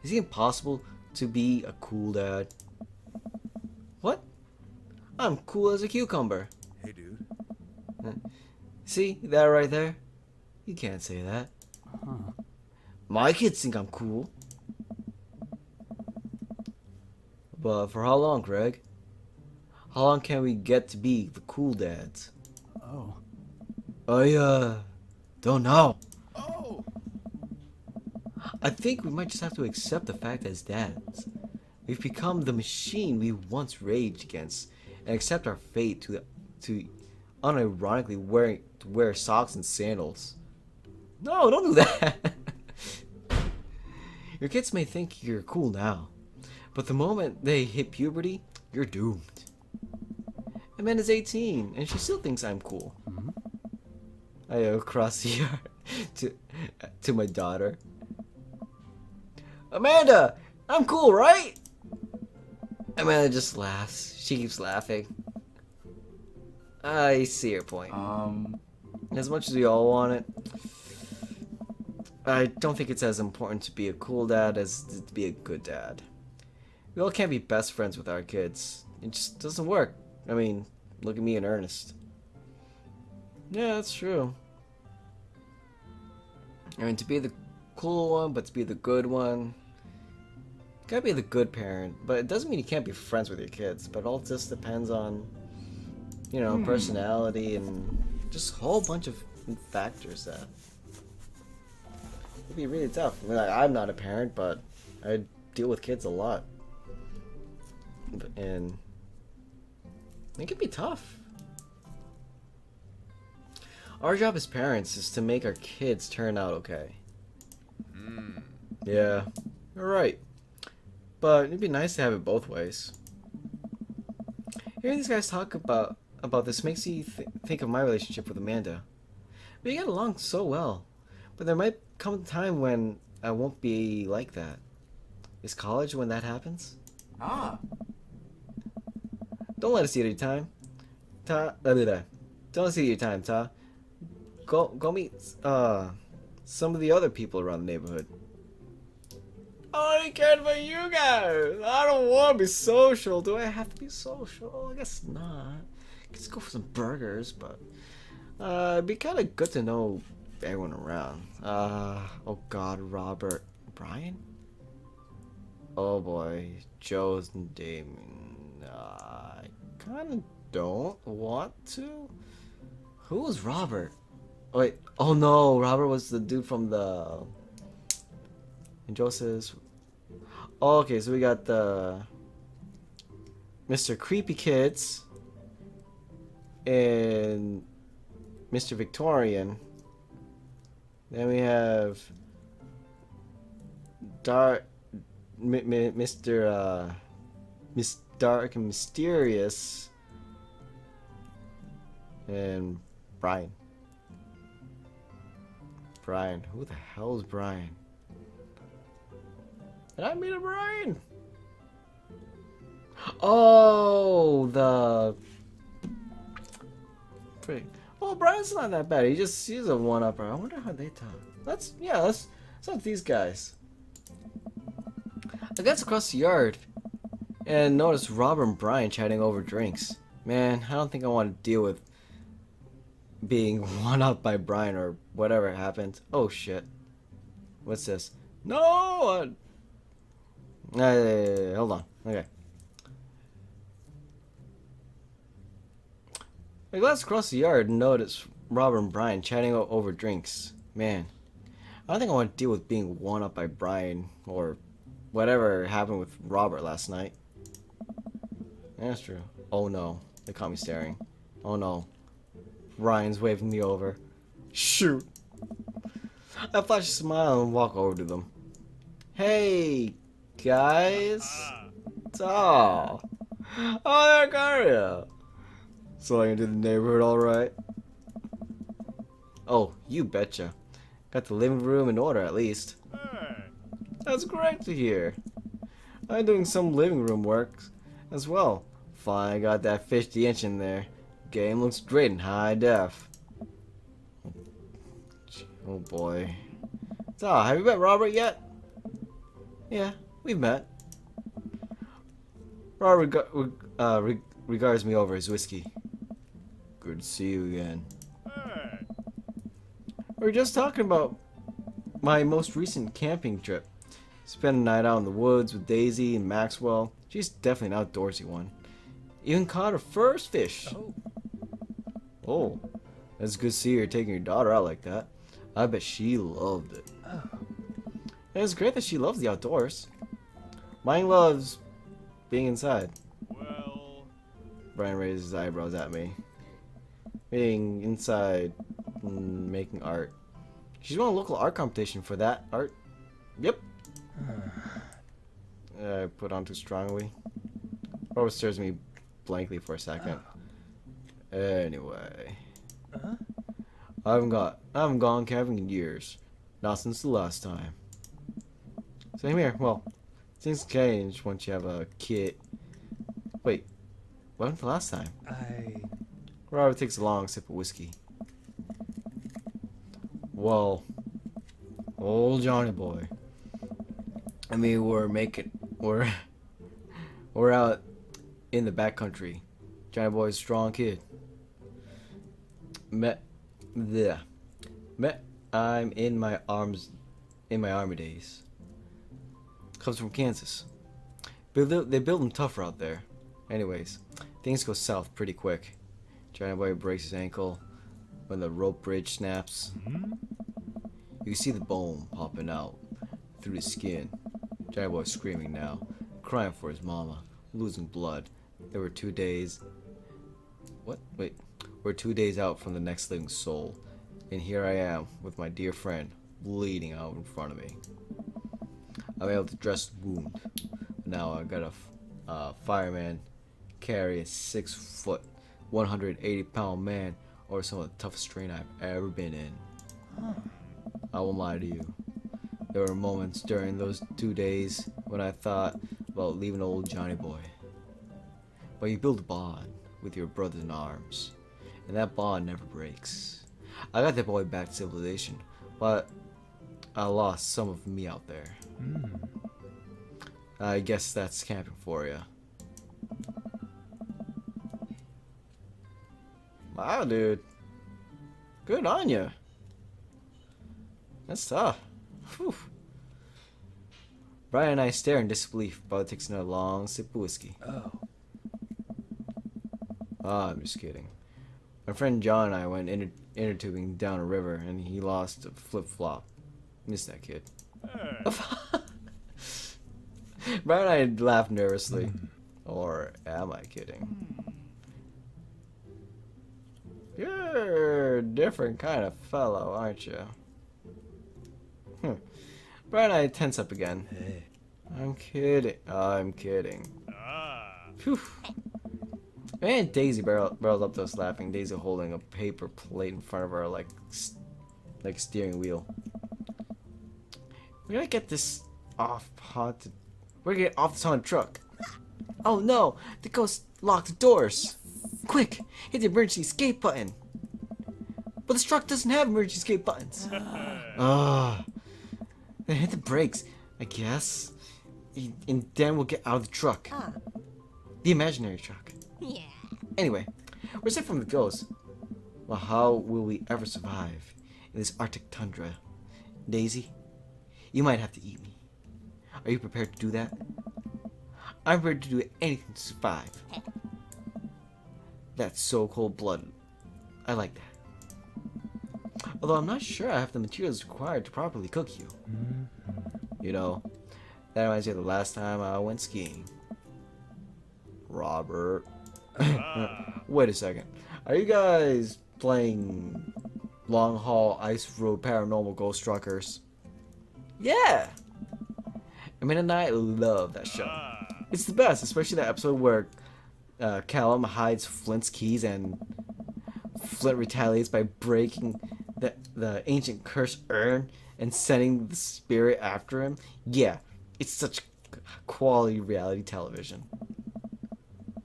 Is it impossible to be a cool dad? What? I'm cool as a cucumber. Hey, dude. See that right there? You can't say that. Huh. My kids think I'm cool. But for how long, Greg? How long can we get to be the cool dads? Oh. I don't know. Oh! I think we might just have to accept the fact as dads, we've become the machine we once raged against, and accept our fate to unironically wear socks and sandals. No, don't do that. Your kids may think you're cool now, but the moment they hit puberty, you're doomed. Amanda's 18, and she still thinks I'm cool. Mhm. I go across the yard to my daughter. Amanda, I'm cool, right? Amanda just laughs. She keeps laughing. I see your point. As much as we all want it, I don't think it's as important to be a cool dad as to be a good dad. We all can't be best friends with our kids. It just doesn't work. I mean, look at me and Ernest. Yeah, that's true. I mean, to be the cool one, but to be the good one. You gotta be the good parent, but it doesn't mean you can't be friends with your kids. But it all just depends on, you know, personality and just a whole bunch of factors that it'd be really tough. I mean, like, I'm not a parent, but I deal with kids a lot, and it can be tough. Our job as parents is to make our kids turn out okay. Yeah, you're right. But it'd be nice to have it both ways. Hearing these guys talk about this makes me think of my relationship with Amanda. We get along so well, but there might come a time when I won't be like that. Is college when that happens? Ah. Don't let us eat your time. Don't let us eat your time, Ta. Go meet some of the other people around the neighborhood. I only cared for you guys. I don't want to be social. Do I have to be social? I guess not. Let's go for some burgers, but it'd be kind of good to know everyone around. Oh God, Robert, Brian. Oh boy, Joe's and Damon. I kind of don't want to. Who was Robert? Oh, wait. Oh no, Robert was the dude from the. And Joe says, oh, okay, so we got the Mr. Creepy Kids and Mr. Victorian. Then we have Dark, Mr. Miss Dark and Mysterious, and Brian. Brian, who the hell is Brian? Did I meet a Brian? Oh, the. Well, Brian's not that bad. He's a one-upper. I wonder how they talk. Let's talk to these guys. I glanced across the yard and noticed Robert and Brian chatting over drinks. Man, I don't think I want to deal with being one-up by Brian or whatever happened. Oh shit. What's this? No! Hold on. Okay. I glanced across the yard and noticed Robert and Brian chatting over drinks. Man, I don't think I want to deal with being one up by Brian or whatever happened with Robert last night. That's true. Oh no, they caught me staring. Oh no, Brian's waving me over. Shoot. I flash a smile and walk over to them. Hey, guys. Oh, there are you. So I into the neighborhood all right? Oh, you betcha. Got the living room in order at least. That's great to hear. I'm doing some living room work as well. Finally got that 50-inch in there. Game looks great in high def. Oh boy. So, have you met Robert yet? Yeah, we've met. Robert regards me over his whiskey. Good to see you again. Hey. We were just talking about my most recent camping trip. Spent a night out in the woods with Daisy and Maxwell. She's definitely an outdoorsy one. Even caught her first fish. Oh. Oh, that's good to see her taking your daughter out like that. I bet she loved it. Oh. And it's great that she loves the outdoors. Mine loves being inside. Well. Brian raises his eyebrows at me. Being inside, making art. She's won a local art competition for that art. Yep. I put on too strongly. Robert stares at me blankly for a second. Anyway, I haven't gone camping in years. Not since the last time. Same here. Well, things change once you have a kid. Wait, when was the last time? Robert takes a long sip of whiskey. Well, old Johnny boy. I mean, we're out in the backcountry. Johnny boy's a strong kid. I'm in my army days. Comes from Kansas. They build them tougher out there. Anyways, things go south pretty quick. Johnny boy breaks his ankle when the rope bridge snaps. You see the bone popping out through the skin. Johnny boy's screaming now, crying for his mama, losing blood. There were 2 days. What? Wait. We're 2 days out from the next living soul, and here I am with my dear friend bleeding out in front of me. I'm able to dress the wound. Now I got a fireman carry a 6 foot, 180-pound man over some of the toughest terrain I've ever been in. I won't lie to you. There were moments during those 2 days when I thought about leaving old Johnny boy. But you build a bond with your brothers in arms, and that bond never breaks. I got that boy back to civilization, but I lost some of me out there. I guess that's camping for you. Wow, dude. Good on you. That's tough. Whew. Brian and I stare in disbelief. Bud takes another long sip of whiskey. Oh. I'm just kidding. My friend John and I went inner tubing down a river, and he lost a flip-flop. Miss that kid. Brian and I laughed nervously. Or am I kidding? You're a different kind of fellow, aren't you? Brian and I tense up again. Hey. I'm kidding. I'm kidding. Ah. Phew. And Daisy barrels up to us laughing. Daisy holding a paper plate in front of her like a steering wheel. We gotta get this off haunted. We're gonna get off this haunted truck. Oh no! The ghost locked the doors. Quick! Hit the emergency escape button. But this truck doesn't have emergency escape buttons. Then hit the brakes, I guess. And then we'll get out of the truck. The imaginary truck. Yeah. Anyway, we're safe from the ghosts. Well, how will we ever survive in this Arctic tundra? Daisy, you might have to eat me. Are you prepared to do that? I'm prepared to do anything to survive. That's so cold-blooded. I like that. Although I'm not sure I have the materials required to properly cook you. You know, that reminds me of the last time I went skiing. Robert. Wait a second. Are you guys playing Long Haul Ice Road Paranormal Ghost Truckers? Yeah! Amanda and I love that show. It's the best, especially that episode where Callum hides Flint's keys and Flint retaliates by breaking the ancient cursed urn and sending the spirit after him. Yeah, it's such quality reality television.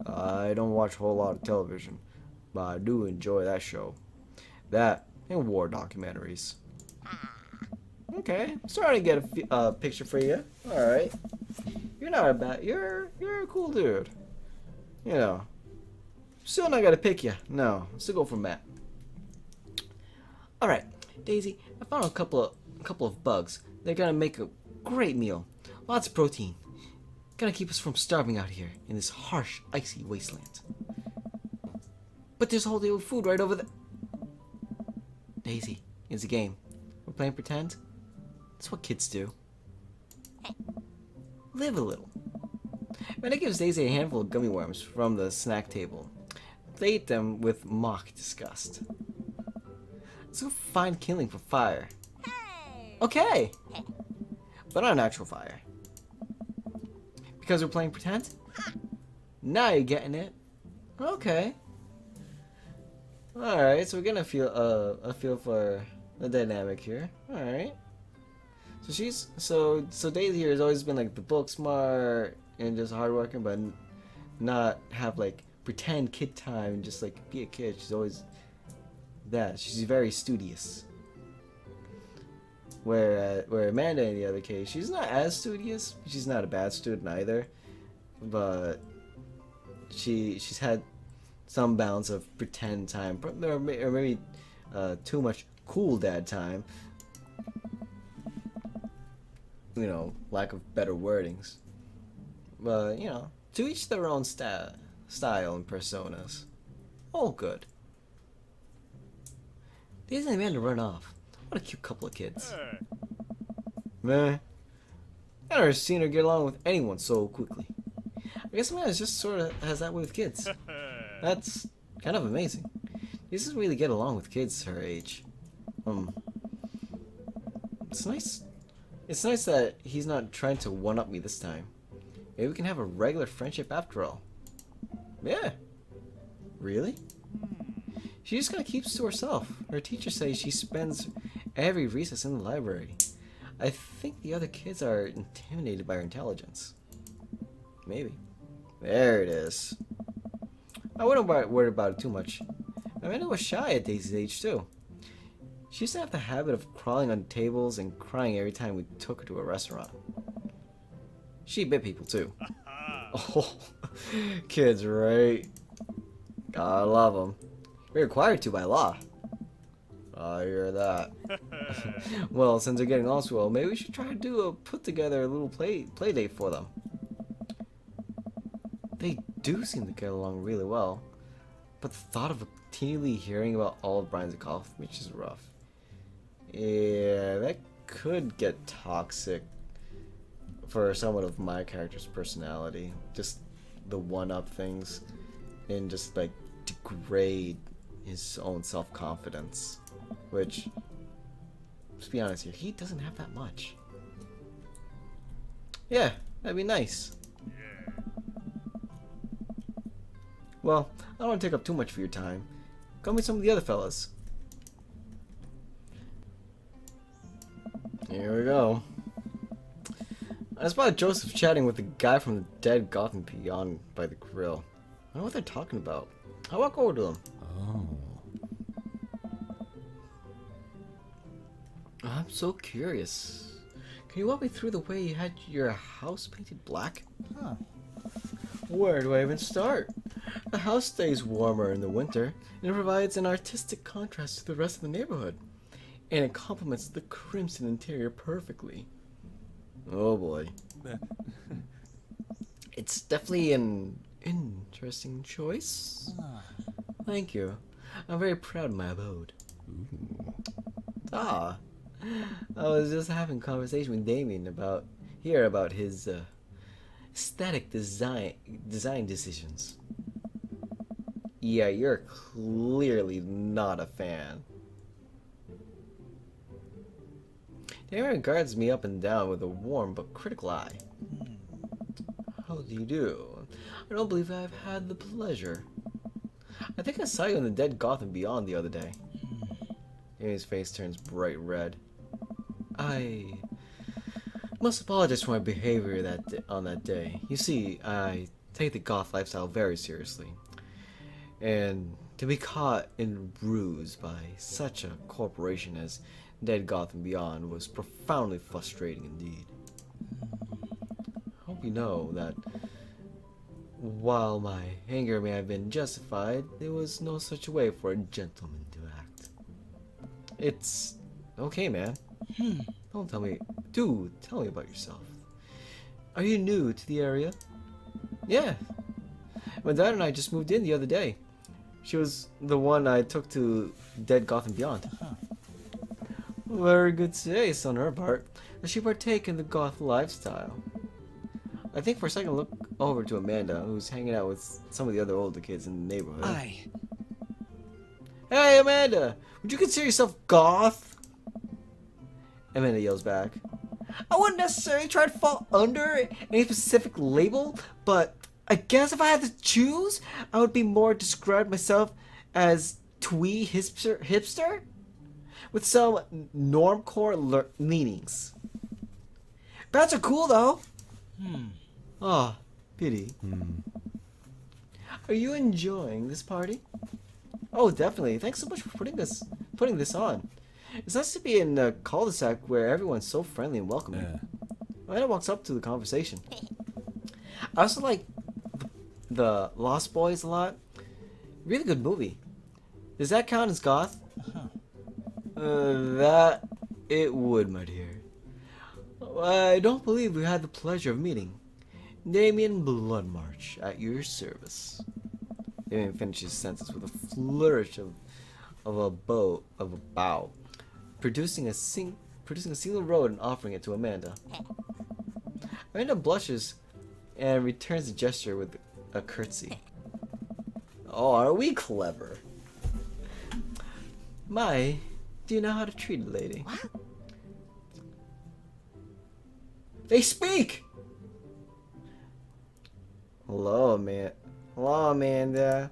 I don't watch a whole lot of television, but I do enjoy that show. That and war documentaries. Okay, starting to get a picture for you. All right, you're not a bad. You're a cool dude. you know, still not gonna pick you. No, still go for Matt. All right, Daisy. I found a couple of bugs. They're gonna make a great meal. Lots of protein. Gonna keep us from starving out here in this harsh, icy wasteland. But there's a whole deal of food right over there. Daisy, it's a game. We're playing pretend. That's what kids do. Live a little. Meta gives Daisy a handful of gummy worms from the snack table. They eat them with mock disgust. Let's go find kindling for fire. Okay! But not an actual fire. Because we're playing pretend? Now you're getting it. Okay. Alright, so we're gonna feel a feel for the dynamic here. Alright. So Daisy here has always been like the book smart and just hardworking, but not have like pretend kid time and just like be a kid. She's always that. She's very studious. Where Amanda in the other case, she's not as studious. She's not a bad student either, but she's had some balance of pretend time, or maybe too much cool dad time. You know, lack of better wordings. But you know, to each their own style and personas. All good. Daisy and Amanda run off. What a cute couple of kids. Hey. Meh. I've never seen her get along with anyone so quickly. I guess Amanda just sort of has that way with kids. That's kind of amazing. She doesn't really get along with kids her age. It's nice. It's nice that he's not trying to one-up me this time. Maybe we can have a regular friendship after all. Yeah. Really? She just kind of keeps to herself. Her teacher says she spends every recess in the library. I think the other kids are intimidated by her intelligence. Maybe. There it is. I wouldn't worry about it too much. Amanda was shy at Daisy's age too. She used to have the habit of crawling on tables and crying every time we took her to a restaurant. She bit people too. Oh, kids, right? Gotta love them. We're required to by law. I hear that. Well, since they're getting along so well, maybe we should try to do a put together a little play date for them. They do seem to get along really well, but the thought of continually hearing about all of Brian's accomplishments is rough. Yeah, that could get toxic for someone of my character's personality. Just the one-up things and just like degrade his own self-confidence, which, let's be honest here, he doesn't have that much. Yeah, that'd be nice. Well, I don't want to take up too much of your time. Go meet some of the other fellas. Here we go. I spotted Joseph chatting with the guy from the dead Gotham Beyond by the grill. I know what they're talking about. I'll walk over to them. Oh. I'm so curious. Can you walk me through the way you had your house painted black? Huh. Where do I even start? The house stays warmer in the winter, and it provides an artistic contrast to the rest of the neighborhood. And it complements the crimson interior perfectly. Oh boy. It's definitely an interesting choice. Thank you. I'm very proud of my abode. Ah. I was just having a conversation with Damien about his aesthetic design decisions. Yeah, you're clearly not a fan. Damien regards me up and down with a warm but critical eye. How do you do? I don't believe I've had the pleasure. I think I saw you in the dead Gotham Beyond the other day. Damien's face turns bright red. I must apologize for my behavior on that day. You see, I take the goth lifestyle very seriously. And to be caught in ruse by such a corporation as Dead Gotham Beyond was profoundly frustrating indeed. I hope you know that While my anger may have been justified, there was no such way for a gentleman to act. It's okay, man. Don't tell me. Dude, tell me about yourself. Are you new to the area? Yeah. My dad and I just moved in the other day. She was the one I took to Dead Goth and Beyond. Very good taste on her part. Does she partake in the goth lifestyle? I think for a second look over to Amanda, who's hanging out with some of the other older kids in the neighborhood. Aye. Hey, Amanda! Would you consider yourself goth? Amanda yells back. I wouldn't necessarily try to fall under any specific label, but I guess if I had to choose, I would be more describe myself as twee hipster with some normcore leanings. Bats are cool though. Ah, pity. Are you enjoying this party? Oh, definitely. Thanks so much for putting this on. It's nice to be in a cul-de-sac where everyone's so friendly and welcoming. Amanda walks up to the conversation. I also like the Lost Boys a lot. Really good movie. Does that count as goth? That it would, my dear. I don't believe we had the pleasure of meeting. Damien Bloodmarch, at your service. Damien finishes his sentence with a flourish of a bow, producing a single road and offering it to Amanda. Amanda blushes and returns the gesture with a curtsy. Oh, are we clever? My, do you know how to treat a lady? What? They speak! Hello, man. Hello, Amanda.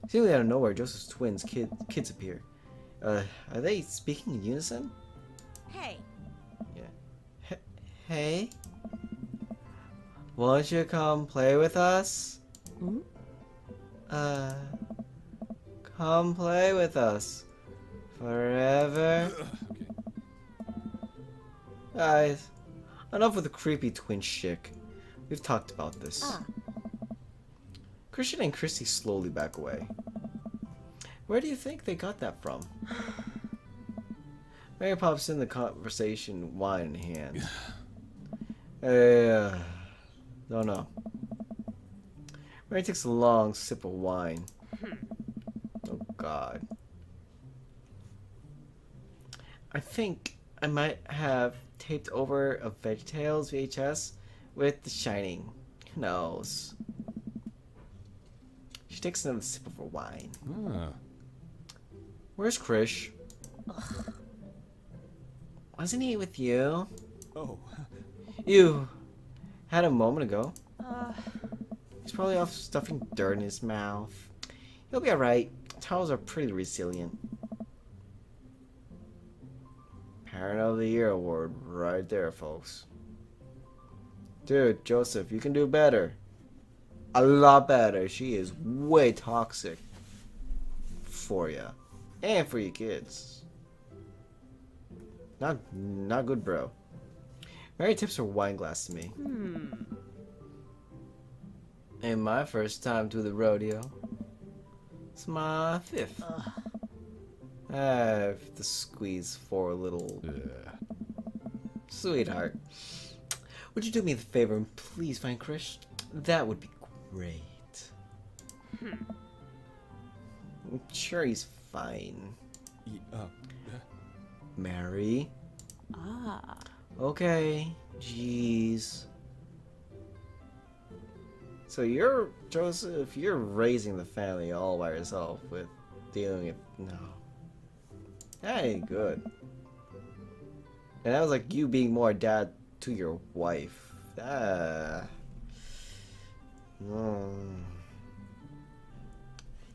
Seemingly out of nowhere, Joseph's twins kids appear. Are they speaking in unison? Hey. Yeah. Hey? Won't you come play with us? Hmm? Come play with us. Forever. Guys, enough with the creepy twin chick. We've talked about this. Christian and Christy slowly back away. Where do you think they got that from? Mary pops in the conversation, wine in hand. Don't know. Mary takes a long sip of wine. Oh God. I think I might have taped over a VeggieTales VHS with The Shining. Who knows? She takes another sip of her wine. Where's Krish? Wasn't he with you? Oh. You had a moment ago. He's probably off stuffing dirt in his mouth. He'll be alright. Towels are pretty resilient. Parent of the Year award right there, folks. Dude, Joseph, you can do better. A lot better. She is way toxic for you and for your kids. Not good, bro. Mary tips her wine glass to me. Ain't my first time to the rodeo. It's my fifth. I have to squeeze for a little. Sweetheart, would you do me the favor and please find Krish? That would be great. I'm sure he's fine. Mary? Okay. Jeez. So you're, Joseph, you're raising the family all by yourself with dealing with... No. That ain't good. And that was like you being more dad to your wife.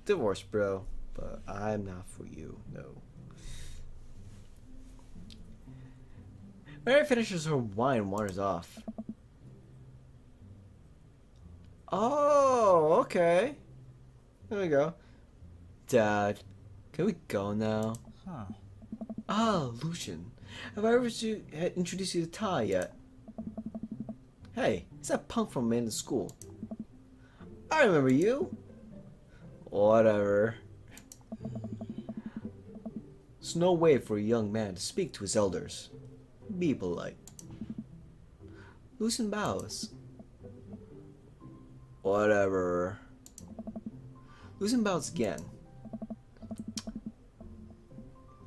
Divorce, bro. But I'm not for you. No. Mary finishes her wine and wanders off. Oh, okay. There we go. Dad, can we go now? Ah, Lucian. Have I ever introduced you to Ty yet? Hey, it's that punk from Amanda's school. I remember you. Whatever. It's no way for a young man to speak to his elders. Be polite. Loosen bows. Whatever. Loosen bows again.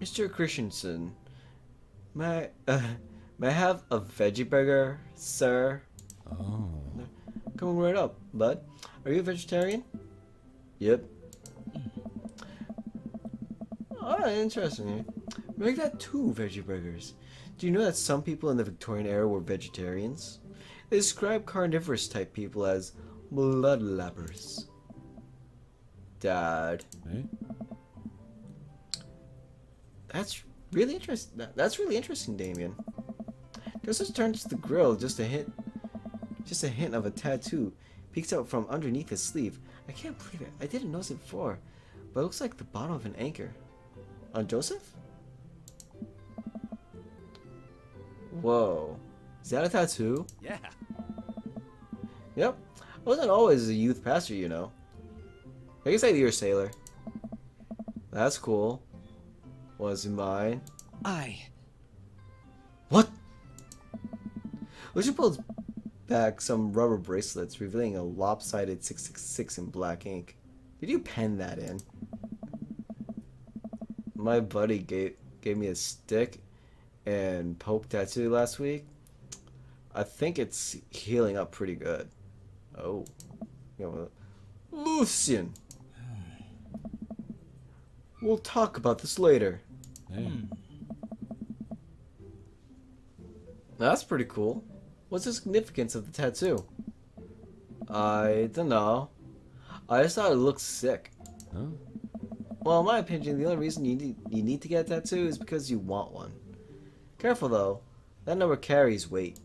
Mr. Christensen, may I have a veggie burger, sir? Oh. Coming right up, bud. Are you a vegetarian? Yep. Oh, interesting. Make that 2 veggie burgers. Do you know that some people in the Victorian era were vegetarians? They describe carnivorous type people as bloodlappers. Dad. Eh? That's really interesting. That's really interesting, Damien. Joseph turns to the grill. Just a hint of a tattoo peeks out from underneath his sleeve. I can't believe it. I didn't notice it before, but it looks like the bottom of an anchor. On Joseph? Whoa. Is that a tattoo? Yeah. Yep. I wasn't always a youth pastor, you know. I guess you're a sailor. That's cool. Was it mine? What? Lucian pulls back some rubber bracelets, revealing a lopsided 666 in black ink. Did you pen that in? My buddy gave me a stick and poke tattoo last week. I think it's healing up pretty good. Oh. You know, Lucian! We'll talk about this later. Hey. That's pretty cool. What's the significance of the tattoo? I don't know. I just thought it looked sick. Huh? Well, in my opinion, the only reason you need to get a tattoo is because you want one. Careful though, that number carries weight.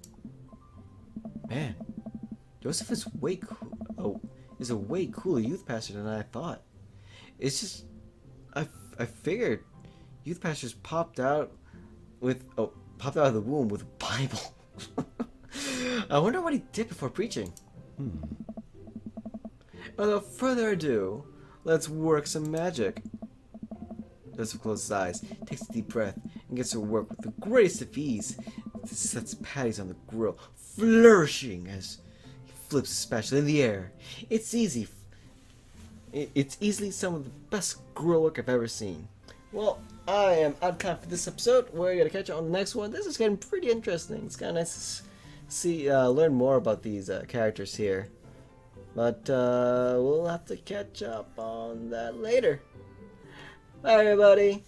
Man, Joseph is way cool. Oh, is a way cooler youth pastor than I thought. It's just, I figured youth pastors popped out of the womb with a Bible. I wonder what he did before preaching. Without further ado, let's work some magic. Joseph closes his eyes, takes a deep breath, and gets to work with the greatest of ease. Sets patties on the grill, flourishing as he flips his spatula in the air. It's easy. It's easily some of the best grill work I've ever seen. Well, I am out of time for this episode. We're gonna catch you on the next one. This is getting pretty interesting. It's kind of nice to see, learn more about these characters here. But we'll have to catch up on that later. Bye, everybody.